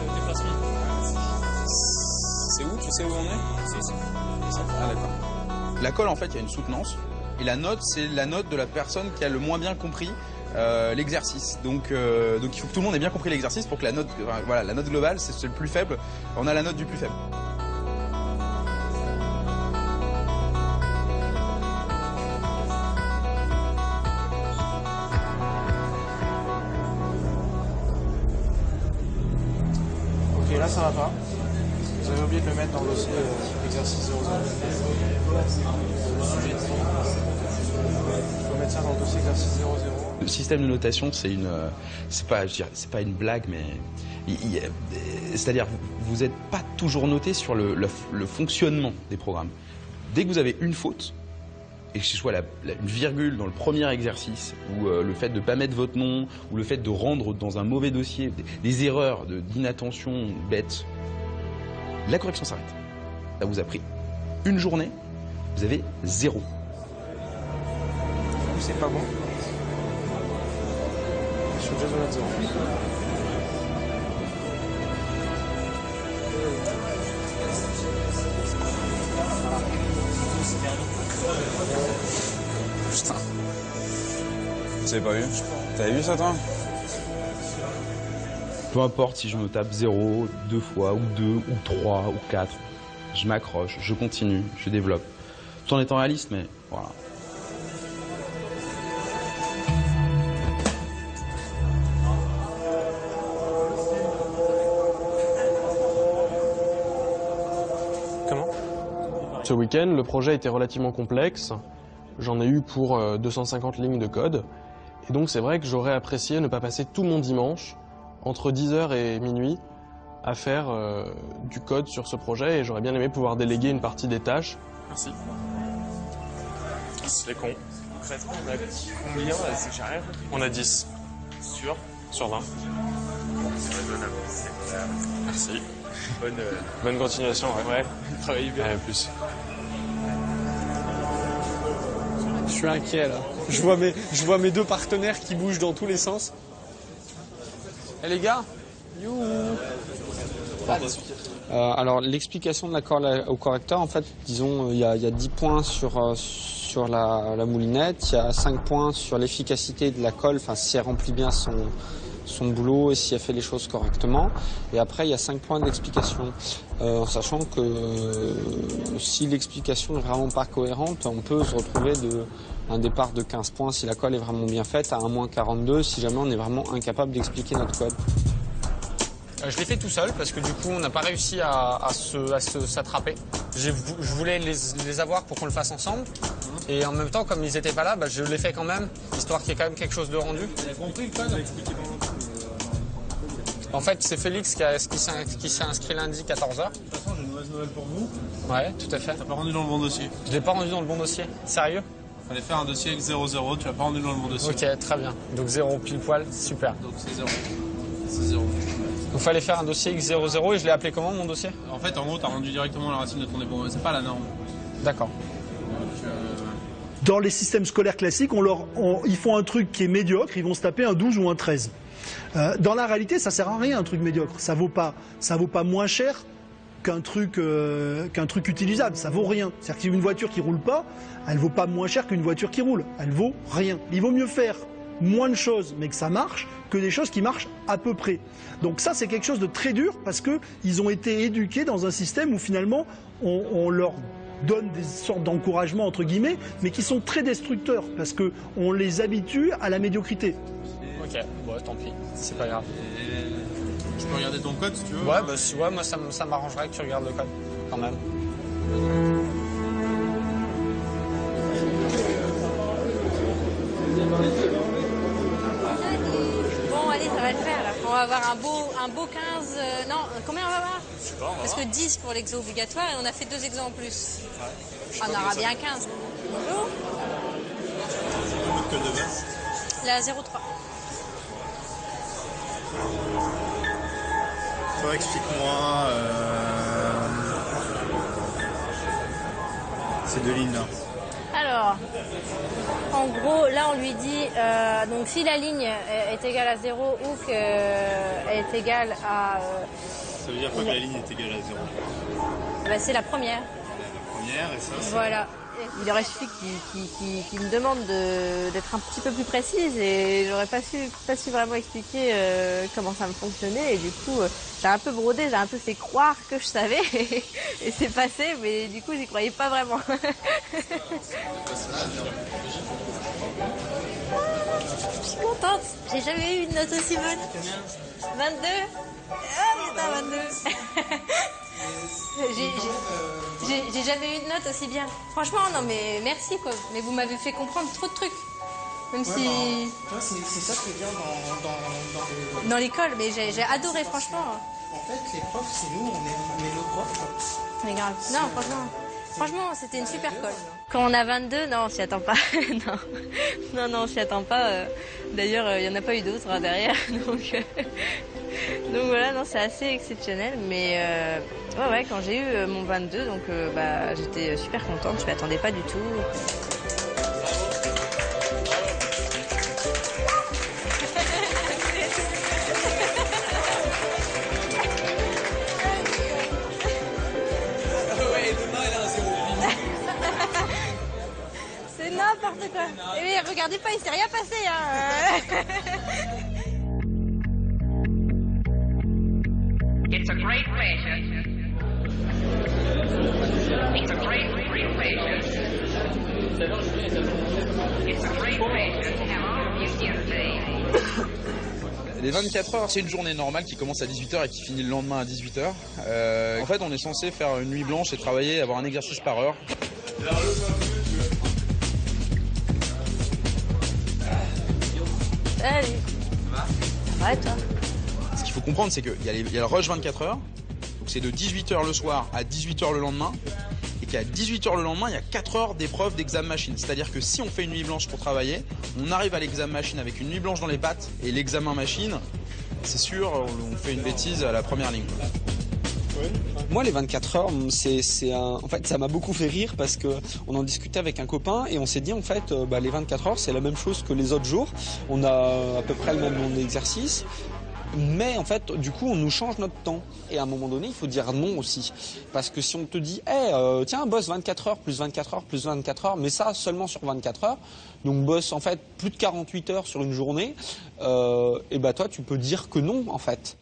C'est où? Tu sais où on est? Ah, d'accord. La colle, en fait, il y a une soutenance. Et la note, c'est la note de la personne qui a le moins bien compris l'exercice. Donc il faut que tout le monde ait bien compris l'exercice pour que la note, la note globale, c'est le plus faible. On a la note du plus faible. Ok, là ça va pas. Vous avez oublié de le mettre dans le dossier exercice 00. Sujet de fond. Il faut mettre ça dans le dossier exercice 00. Le système de notation, c'est pas une blague, mais c'est-à-dire vous n'êtes pas toujours noté sur le fonctionnement des programmes. Dès que vous avez une faute, et que ce soit une virgule dans le premier exercice, ou le fait de ne pas mettre votre nom, ou le fait de rendre dans un mauvais dossier des erreurs d'inattention bêtes, la correction s'arrête. Ça vous a pris une journée, vous avez 0. C'est pas bon. Je suis déjà sur la 0. Putain. Vous avez pas vu? T'avais vu ça, toi? Peu importe si je me tape 0, 2 fois, ou 2, ou 3, ou 4, je m'accroche, je continue, je développe. Tout en étant réaliste, mais voilà. Comment? Ce week-end, le projet était relativement complexe. J'en ai eu pour 250 lignes de code. Et donc c'est vrai que j'aurais apprécié ne pas passer tout mon dimanche, entre 10h et minuit, à faire du code sur ce projet. Et j'aurais bien aimé pouvoir déléguer une partie des tâches. Merci. C'est con. Concrètement, on a combien? J'arrive. On a 10. Sur 20. Merci. Bonne continuation, ouais. Travaillez bien. Allez, plus. Je suis inquiet là. Je vois mes deux partenaires qui bougent dans tous les sens. Eh les gars, youhou. Alors l'explication de l'accord au correcteur, en fait, disons, il y a 10 points sur la moulinette, il y a 5 points sur l'efficacité de la colle, enfin si elle remplit bien son boulot et si elle fait les choses correctement. Et après, il y a 5 points d'explication. En sachant que si l'explication est vraiment pas cohérente, on peut se retrouver un départ de 15 points si la colle est vraiment bien faite, à un moins 42 si jamais on est vraiment incapable d'expliquer notre code. Je l'ai fait tout seul parce que du coup on n'a pas réussi à s'attraper. Je voulais les avoir pour qu'on le fasse ensemble. Et en même temps, comme ils n'étaient pas là, je l'ai fait quand même, histoire qu'il y ait quand même quelque chose de rendu. Vous avez compris le code? En fait, c'est Félix qui s'est inscrit lundi 14h. De toute façon, j'ai une mauvaise nouvelle pour vous. Ouais, tout à fait. T'as pas rendu dans le bon dossier. Je l'ai pas rendu dans le bon dossier. Sérieux? Fallait faire un dossier avec 0,0, tu l'as pas rendu dans le bon dossier. Ok, très bien. Donc 0 pile poil, super. Donc c'est 0. C'est 0. Donc fallait faire un dossier X00 et je l'ai appelé comment mon dossier? En fait, en gros, t'as rendu directement la racine de ton dépôt. C'est pas la norme. D'accord. Dans les systèmes scolaires classiques, ils font un truc qui est médiocre, ils vont se taper un 12 ou un 13. Dans la réalité, ça sert à rien un truc médiocre. Ça vaut pas moins cher qu'un truc utilisable. Ça vaut rien. C'est-à-dire qu'une voiture qui roule pas, elle vaut pas moins cher qu'une voiture qui roule. Elle vaut rien. Il vaut mieux faire moins de choses mais que ça marche que des choses qui marchent à peu près. Donc ça c'est quelque chose de très dur parce qu'ils ont été éduqués dans un système où finalement on leur donne des sortes d'encouragements entre guillemets mais qui sont très destructeurs parce qu'on les habitue à la médiocrité. Ok, bon tant pis, c'est pas grave. Je peux regarder ton code si tu veux. Ouais, bah ouais, moi ça m'arrangerait que tu regardes le code quand même. Bon, allez, ça va le faire. Là. On va avoir un beau 15... non, combien on va avoir? Je sais pas, parce que 10 pour l'exo obligatoire et on a fait 2 exos en plus. Ouais, on aura bien 15. Bonjour. Votre code de base? La 03. Toi, explique-moi ces deux lignes-là. Alors, en gros, là on lui dit, donc si la ligne est égale à 0 ou qu'elle est égale à... ça veut dire quoi que la ligne est égale à 0? Bah, c'est la première. La première et ça c'est... Voilà. Il aurait suffi qu'il me demande d'être un petit peu plus précise et j'aurais pas su vraiment expliquer comment ça me fonctionnait et du coup j'ai un peu brodé, j'ai un peu fait croire que je savais et c'est passé mais du coup j'y croyais pas vraiment. Je suis contente, j'ai jamais eu une note aussi bonne. 22. Ah, putain, 22. J'ai jamais eu de note aussi bien. Franchement, non mais merci quoi. Mais vous m'avez fait comprendre trop de trucs. Même si... C'est ça que je veux dire dans l'école, mais j'ai adoré franchement. En fait, les profs, c'est nous, on est nos profs. Mais grave. Non, franchement, c'était une super colle. Quand on a 22, non, on s'y attend pas. non, on s'y attend pas. D'ailleurs, il y en a pas eu d'autres derrière. Donc voilà, non, c'est assez exceptionnel. Mais ouais, quand j'ai eu mon 22, donc j'étais super contente. Je m'y attendais pas du tout. C'est n'importe quoi. Et oui, regardez pas, il s'est rien passé. It's a great pleasure. It's a great pleasure. It's a great pleasure to have all of you here today. Les 24 heures, c'est une journée normale qui commence à 18h et qui finit le lendemain à 18h. En fait, on est censé faire une nuit blanche et travailler, avoir un exercice par heure. Salut. Ça va et toi? Ce qu'il faut comprendre, c'est qu'il y a le rush 24 heures, donc c'est de 18h le soir à 18h le lendemain, et qu'à 18h le lendemain, il y a 4 heures d'épreuve d'examen machine. C'est-à-dire que si on fait une nuit blanche pour travailler, on arrive à l'examen machine avec une nuit blanche dans les pattes, et l'examen machine, c'est sûr, on fait une bêtise à la première ligne. Moi, les 24 heures, en fait, ça m'a beaucoup fait rire parce que on en discutait avec un copain et on s'est dit en fait, les 24 heures, c'est la même chose que les autres jours. On a à peu près le même nombre d'exercices. Mais en fait, du coup, on nous change notre temps. Et à un moment donné, il faut dire non aussi. Parce que si on te dit, tiens, bosse 24 heures, plus 24 heures, plus 24 heures, mais ça seulement sur 24 heures, donc bosse en fait plus de 48 heures sur une journée, et toi, tu peux dire que non, en fait.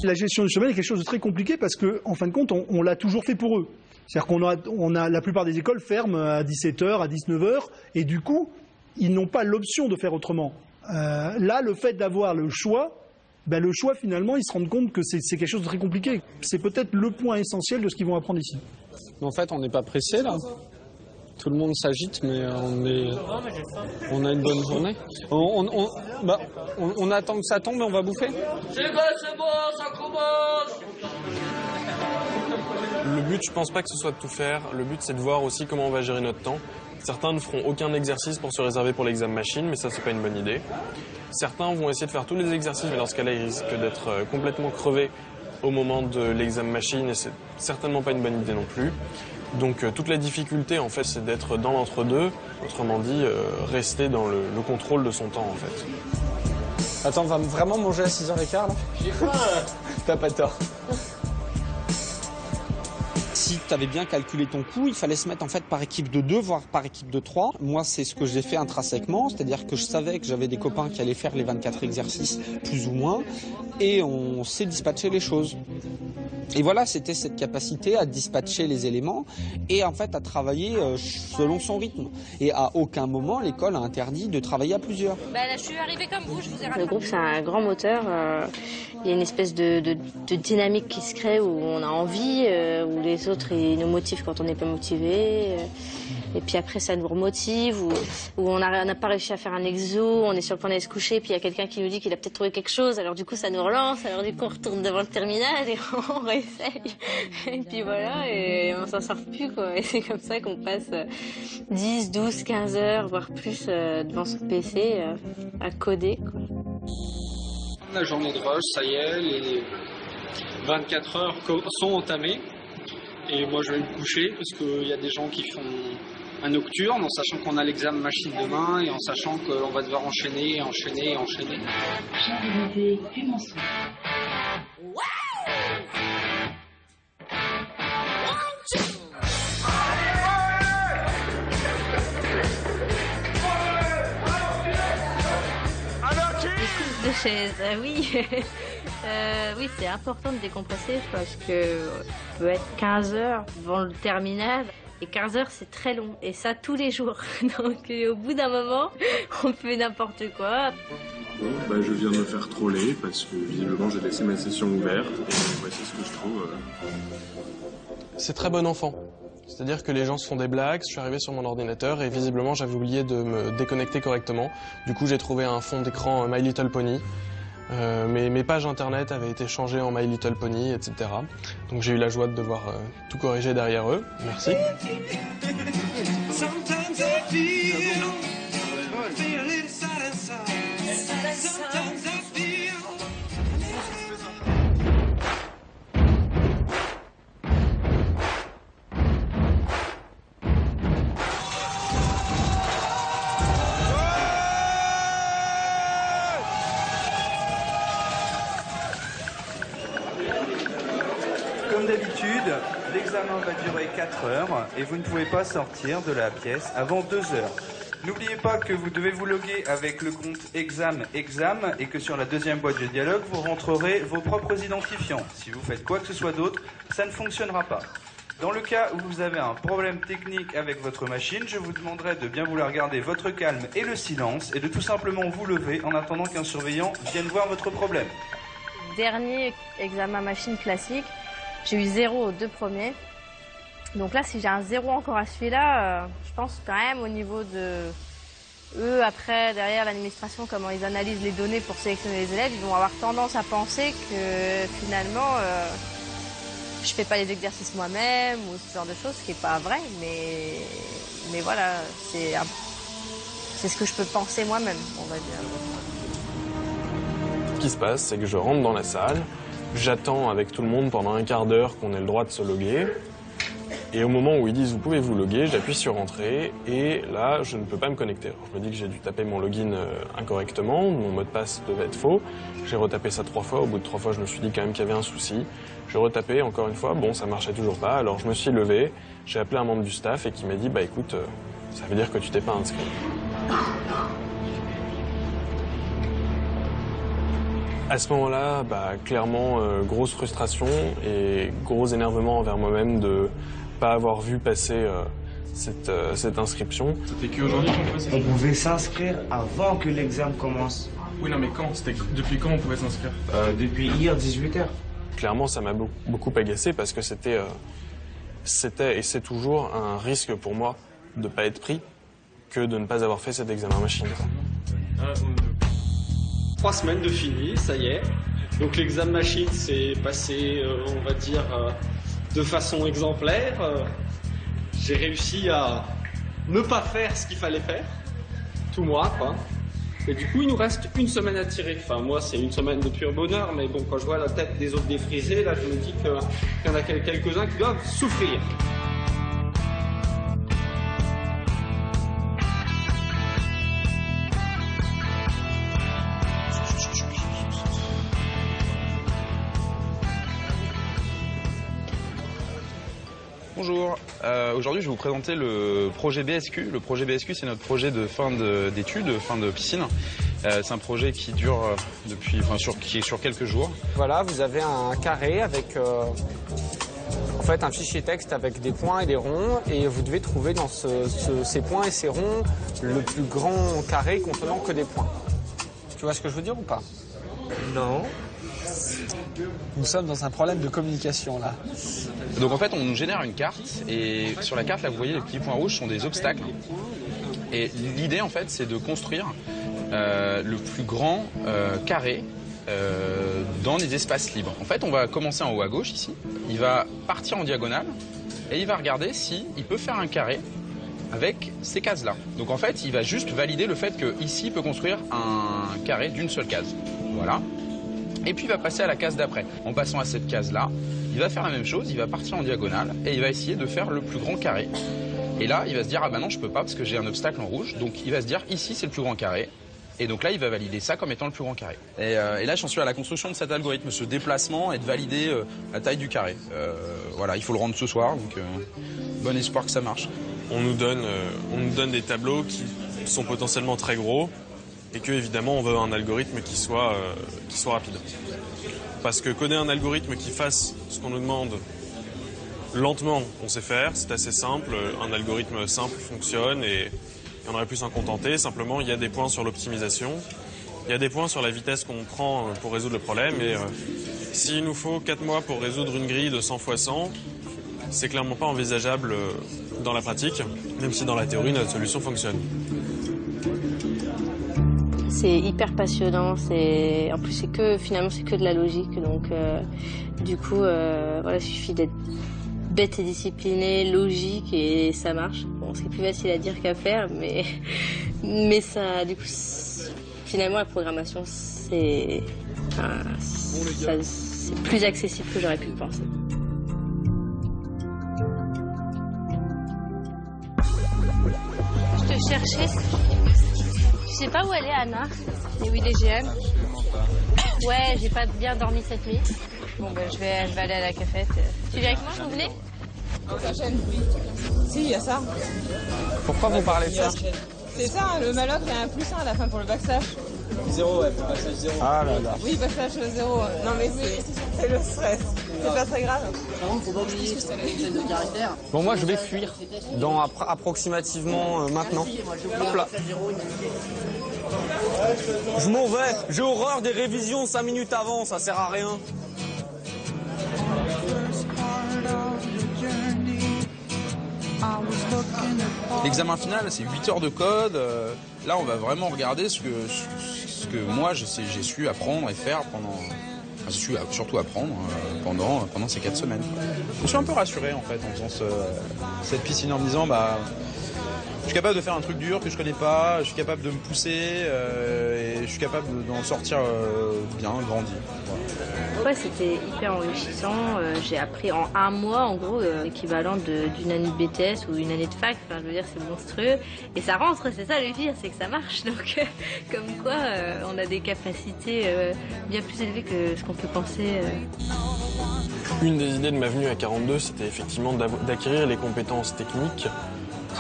La gestion du sommeil est quelque chose de très compliqué parce qu'en fin de compte, on l'a toujours fait pour eux. C'est-à-dire qu'on a la plupart des écoles ferment à 17h, à 19h, et du coup, ils n'ont pas l'option de faire autrement. Là, le fait d'avoir le choix, finalement, ils se rendent compte que c'est quelque chose de très compliqué. C'est peut-être le point essentiel de ce qu'ils vont apprendre ici. En fait, on n'est pas pressé là. Tout le monde s'agite, mais on a une bonne journée. On attend que ça tombe et on va bouffer. C'est bon, ça commence. Le but, je pense pas que ce soit de tout faire. Le but, c'est de voir aussi comment on va gérer notre temps. Certains ne feront aucun exercice pour se réserver pour l'examen machine, mais ça, c'est pas une bonne idée. Certains vont essayer de faire tous les exercices, mais dans ce cas-là, ils risquent d'être complètement crevés au moment de l'examen machine, et c'est certainement pas une bonne idée non plus. Donc toute la difficulté, en fait, c'est d'être dans l'entre-deux, autrement dit, rester dans le contrôle de son temps, en fait. Attends, on va vraiment manger à 6h15, là? J'ai faim. T'as pas tort. si tu avais bien calculé ton coût, il fallait se mettre en fait par équipe de 2, voire par équipe de 3. Moi, c'est ce que j'ai fait intrinsèquement, c'est-à-dire que je savais que j'avais des copains qui allaient faire les 24 exercices, plus ou moins, et on s'est dispatché les choses. Et voilà, c'était cette capacité à dispatcher les éléments et en fait à travailler selon son rythme. Et à aucun moment, l'école a interdit de travailler à plusieurs. Bah là, je suis arrivée comme vous, je vous ai raconté. Le groupe, c'est un grand moteur. Il y a une espèce de dynamique qui se crée où on a envie, où les autres ils nous motivent quand on n'est pas motivé. Et puis après, ça nous remotive, où on n'a pas réussi à faire un exo, on est sur le point d'aller se coucher, puis il y a quelqu'un qui nous dit qu'il a peut-être trouvé quelque chose, alors du coup, ça nous relance, alors du coup, on retourne devant le terminal et on réessaye. Et puis voilà, et on s'en sort plus, quoi. Et c'est comme ça qu'on passe 10, 12, 15 heures, voire plus, devant son PC à coder, quoi. La journée de rush, ça y est, les 24 heures sont entamées. Et moi, je vais me coucher parce qu'il y a des gens qui font un nocturne en sachant qu'on a l'examen machine demain et en sachant qu'on va devoir enchaîner. J'arrivais puis mon son. De chaise, oui. Oui, c'est important de décompresser parce que on peut être 15 heures devant le terminal. Et 15 heures, c'est très long. Et ça, tous les jours. Donc, au bout d'un moment, on fait n'importe quoi. Bon, je viens de me faire troller parce que visiblement, j'ai laissé ma session ouverte. Et voici ce que je trouve. C'est très bon enfant. C'est-à-dire que les gens se font des blagues, je suis arrivé sur mon ordinateur et visiblement, j'avais oublié de me déconnecter correctement. Du coup, j'ai trouvé un fond d'écran My Little Pony. Mes pages internet avaient été changées en My Little Pony, etc. Donc j'ai eu la joie de devoir tout corriger derrière eux. Merci. Comme d'habitude, l'examen va durer 4 heures et vous ne pouvez pas sortir de la pièce avant 2 heures. N'oubliez pas que vous devez vous loguer avec le compte exam et que sur la deuxième boîte de dialogue, vous rentrerez vos propres identifiants. Si vous faites quoi que ce soit d'autre, ça ne fonctionnera pas. Dans le cas où vous avez un problème technique avec votre machine, je vous demanderai de bien vouloir garder votre calme et le silence et de tout simplement vous lever en attendant qu'un surveillant vienne voir votre problème. Dernier examen machine classique, j'ai eu 0 aux 2 premiers. Donc là, si j'ai un 0 encore à celui-là, je pense quand même au niveau de eux, après, derrière l'administration, comment ils analysent les données pour sélectionner les élèves, ils vont avoir tendance à penser que finalement, je fais pas les exercices moi-même ou ce genre de choses, ce qui est pas vrai, mais voilà, c'est ce que je peux penser moi-même, on va dire. Ce qui se passe, c'est que je rentre dans la salle, j'attends avec tout le monde pendant un quart d'heure qu'on ait le droit de se loguer. Et au moment où ils disent « vous pouvez vous loguer », j'appuie sur « Entrée » et là, je ne peux pas me connecter. Alors, je me dis que j'ai dû taper mon login incorrectement, mon mot de passe devait être faux. J'ai retapé ça 3 fois, au bout de 3 fois, je me suis dit quand même qu'il y avait un souci. Je retapais encore une fois, bon, ça marchait toujours pas, alors je me suis levé, j'ai appelé un membre du staff et qui m'a dit « bah écoute, ça veut dire que tu t'es pas inscrit ». À ce moment-là, clairement, grosse frustration et gros énervement envers moi-même de pas avoir vu passer cette inscription. C'était qu'aujourd'hui qu'on pouvait s'inscrire. On pouvait s'inscrire avant que l'examen commence. Oui, non, mais quand? Depuis quand on pouvait s'inscrire? Depuis hier, 18h. Clairement, ça m'a beaucoup agacé parce que c'était et c'est toujours un risque pour moi de pas être pris que de ne pas avoir fait cet examen machine. 3 semaines de fini, ça y est. Donc l'examen machine s'est passé, on va dire, de façon exemplaire. J'ai réussi à ne pas faire ce qu'il fallait faire, tout moi, quoi. Et du coup, il nous reste 1 semaine à tirer. Enfin, moi, c'est 1 semaine de pur bonheur, mais bon, quand je vois la tête des autres défrisés, là, je me dis qu'il y en a quelques-uns qui doivent souffrir. Aujourd'hui, je vais vous présenter le projet BSQ. Le projet BSQ, c'est notre projet de fin d'études, fin de piscine. C'est un projet qui dure qui est sur quelques jours. Voilà, vous avez un carré avec en fait un fichier texte avec des points et des ronds, et vous devez trouver dans ces points et ces ronds le plus grand carré contenant que des points. Tu vois ce que je veux dire ou pas? Non. Nous sommes dans un problème de communication là. Donc en fait, on nous génère une carte, et sur la carte, là, vous voyez, les petits points rouges sont des obstacles. Et l'idée, en fait, c'est de construire le plus grand carré dans les espaces libres. En fait, on va commencer en haut à gauche, ici. Il va partir en diagonale, et il va regarder s'il peut faire un carré avec ces cases-là. Donc en fait, il va juste valider le fait qu'ici, il peut construire un carré d'une seule case. Voilà. Et puis il va passer à la case d'après. En passant à cette case-là, il va faire la même chose, il va partir en diagonale et il va essayer de faire le plus grand carré. Et là, il va se dire, ah bah non, je peux pas parce que j'ai un obstacle en rouge. Donc il va se dire, ici c'est le plus grand carré. Et donc là, il va valider ça comme étant le plus grand carré. Et là, j'en suis à la construction de cet algorithme, ce déplacement et de valider la taille du carré. Voilà, il faut le rendre ce soir, donc bon espoir que ça marche. On nous donne des tableaux qui sont potentiellement très gros, et que évidemment on veut un algorithme qui soit rapide. Parce que coder un algorithme qui fasse ce qu'on nous demande lentement, on sait faire, c'est assez simple, un algorithme simple fonctionne et on aurait pu s'en contenter. Simplement, il y a des points sur l'optimisation, il y a des points sur la vitesse qu'on prend pour résoudre le problème, et s'il nous faut 4 mois pour résoudre une grille de 100 x 100, c'est clairement pas envisageable dans la pratique, même si dans la théorie notre solution fonctionne. C'est hyper passionnant, en plus finalement c'est que de la logique, donc du coup voilà, il suffit d'être bête et discipliné, logique, et ça marche. Bon, c'est plus facile à dire qu'à faire, mais ça, du coup, finalement la programmation c'est plus accessible que j'aurais pu le penser. Je te cherchais. Je sais pas où elle est, Anna. Et oui, les GM. Ouais, j'ai pas bien dormi cette nuit. Bon, ben, je vais aller à la cafette. Tu viens avec moi, vous venez? Si, il y a ça. Pourquoi vous parlez de ça? C'est ça, le Malloc, il y a un +1 à la fin pour le backslash. 0, ouais, pour backslash 0. Ah là là. Oui, backslash 0. Non, mais c'est le stress. C'est pas très grave. Faut pas oublier de caractère. Bon, moi je vais fuir dans approximativement maintenant. Hop là. Je m'en vais. J'ai horreur des révisions 5 minutes avant, ça sert à rien. L'examen final, c'est 8 heures de code. Là, on va vraiment regarder ce que moi, j'ai su apprendre et faire pendant... Enfin, j'ai su surtout apprendre pendant ces 4 semaines. Je me suis un peu rassuré, en fait, en faisant cette piscine, en me disant, bah... Je suis capable de faire un truc dur que je connais pas, je suis capable de me pousser et je suis capable d'en sortir bien, grandi. Voilà. Ouais, c'était hyper enrichissant. J'ai appris en 1 mois, en gros, l'équivalent d'une année de BTS ou une année de fac. Enfin, je veux dire, c'est monstrueux. Et ça rentre, c'est ça le pire, c'est que ça marche. Donc, comme quoi, on a des capacités bien plus élevées que ce qu'on peut penser. Une des idées de ma venue à 42, c'était effectivement d'acquérir les compétences techniques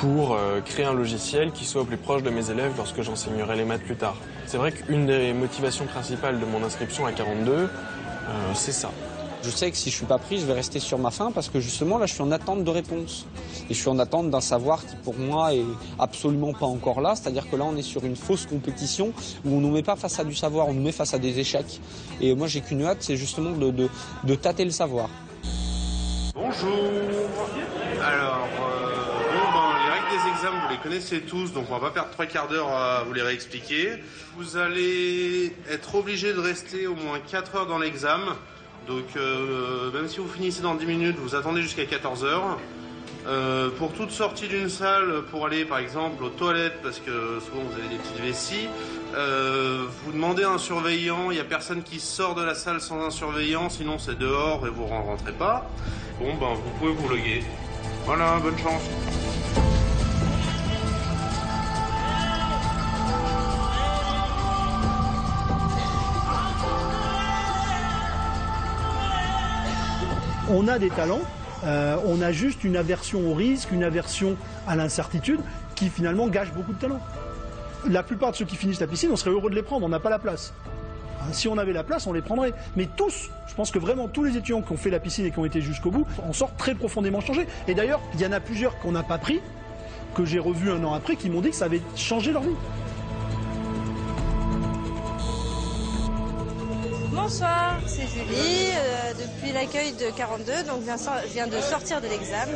pour créer un logiciel qui soit au plus proche de mes élèves lorsque j'enseignerai les maths plus tard. C'est vrai qu'une des motivations principales de mon inscription à 42, c'est ça. Je sais que si je suis pas pris, je vais rester sur ma faim parce que justement là, je suis en attente de réponse. Et je suis en attente d'un savoir qui pour moi est absolument pas encore là. C'est-à-dire que là, on est sur une fausse compétition où on nous met pas face à du savoir, on nous met face à des échecs. Et moi, j'ai qu'une hâte, c'est justement de tâter le savoir. Bonjour. Alors, les règles des examens, vous les connaissez tous, donc on va pas perdre 3 quarts d'heure à vous les réexpliquer. Vous allez être obligé de rester au moins 4 heures dans l'examen. Donc, même si vous finissez dans 10 minutes, vous attendez jusqu'à 14 heures. Pour toute sortie d'une salle, pour aller par exemple aux toilettes, parce que souvent vous avez des petites vessies, vous demandez à un surveillant, il n'y a personne qui sort de la salle sans un surveillant, sinon c'est dehors et vous ne rentrez pas. Bon, ben vous pouvez vous loguer. Voilà, bonne chance. On a des talents On a juste une aversion au risque, une aversion à l'incertitude qui finalement gâche beaucoup de talent. La plupart de ceux qui finissent la piscine, on serait heureux de les prendre, on n'a pas la place. Si on avait la place, on les prendrait. Mais tous, je pense que vraiment tous les étudiants qui ont fait la piscine et qui ont été jusqu'au bout en sortent très profondément changés. Et d'ailleurs, il y en a plusieurs qu'on n'a pas pris, que j'ai revus un an après, qui m'ont dit que ça avait changé leur vie. Bonsoir, c'est Julie, depuis l'accueil de 42, donc je viens de sortir de l'examen.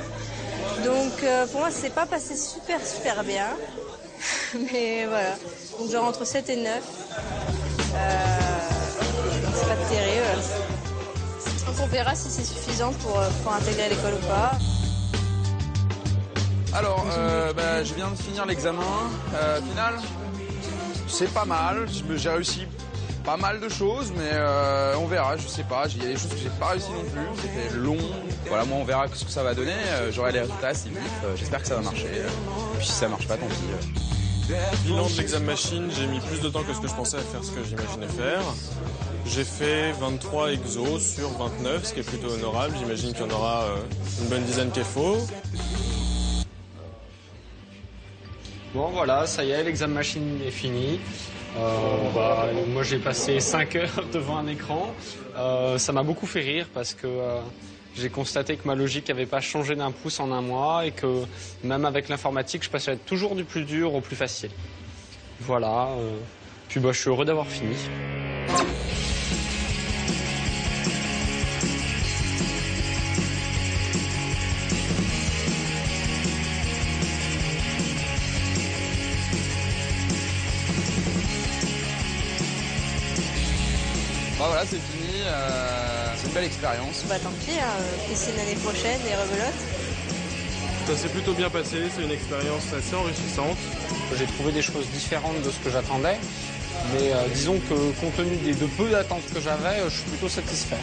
Donc pour moi, c'est pas passé super bien, mais voilà. Donc genre entre 7 et 9, c'est pas terrible. Donc on verra si c'est suffisant pour intégrer l'école ou pas. Alors, je viens de finir l'examen final. C'est pas mal, j'ai réussi pas mal de choses, mais on verra, je sais pas. Il y a des choses que j'ai pas réussi non plus, c'était long. Voilà, moi on verra ce que ça va donner. J'aurai les résultats assez vite, j'espère que ça va marcher. Puis si ça marche pas, tant pis. Bilan de l'examen machine, j'ai mis plus de temps que ce que je pensais à faire ce que j'imaginais faire. J'ai fait 23 exos sur 29, ce qui est plutôt honorable. J'imagine qu'il y en aura une bonne dizaine qui est faux. Bon voilà, ça y est, l'examen machine est fini. Moi j'ai passé 5 heures devant un écran. Ça m'a beaucoup fait rire parce que j'ai constaté que ma logique n'avait pas changé d'un pouce en un mois et que même avec l'informatique, je passais toujours du plus dur au plus facile. Voilà. Puis je suis heureux d'avoir fini. Voilà, c'est fini, c'est une belle expérience. Bah tant pis, piscine l'année prochaine et rebelote. Ça s'est plutôt bien passé, c'est une expérience assez enrichissante. J'ai trouvé des choses différentes de ce que j'attendais, mais disons que compte tenu des peu d'attentes que j'avais, je suis plutôt satisfait.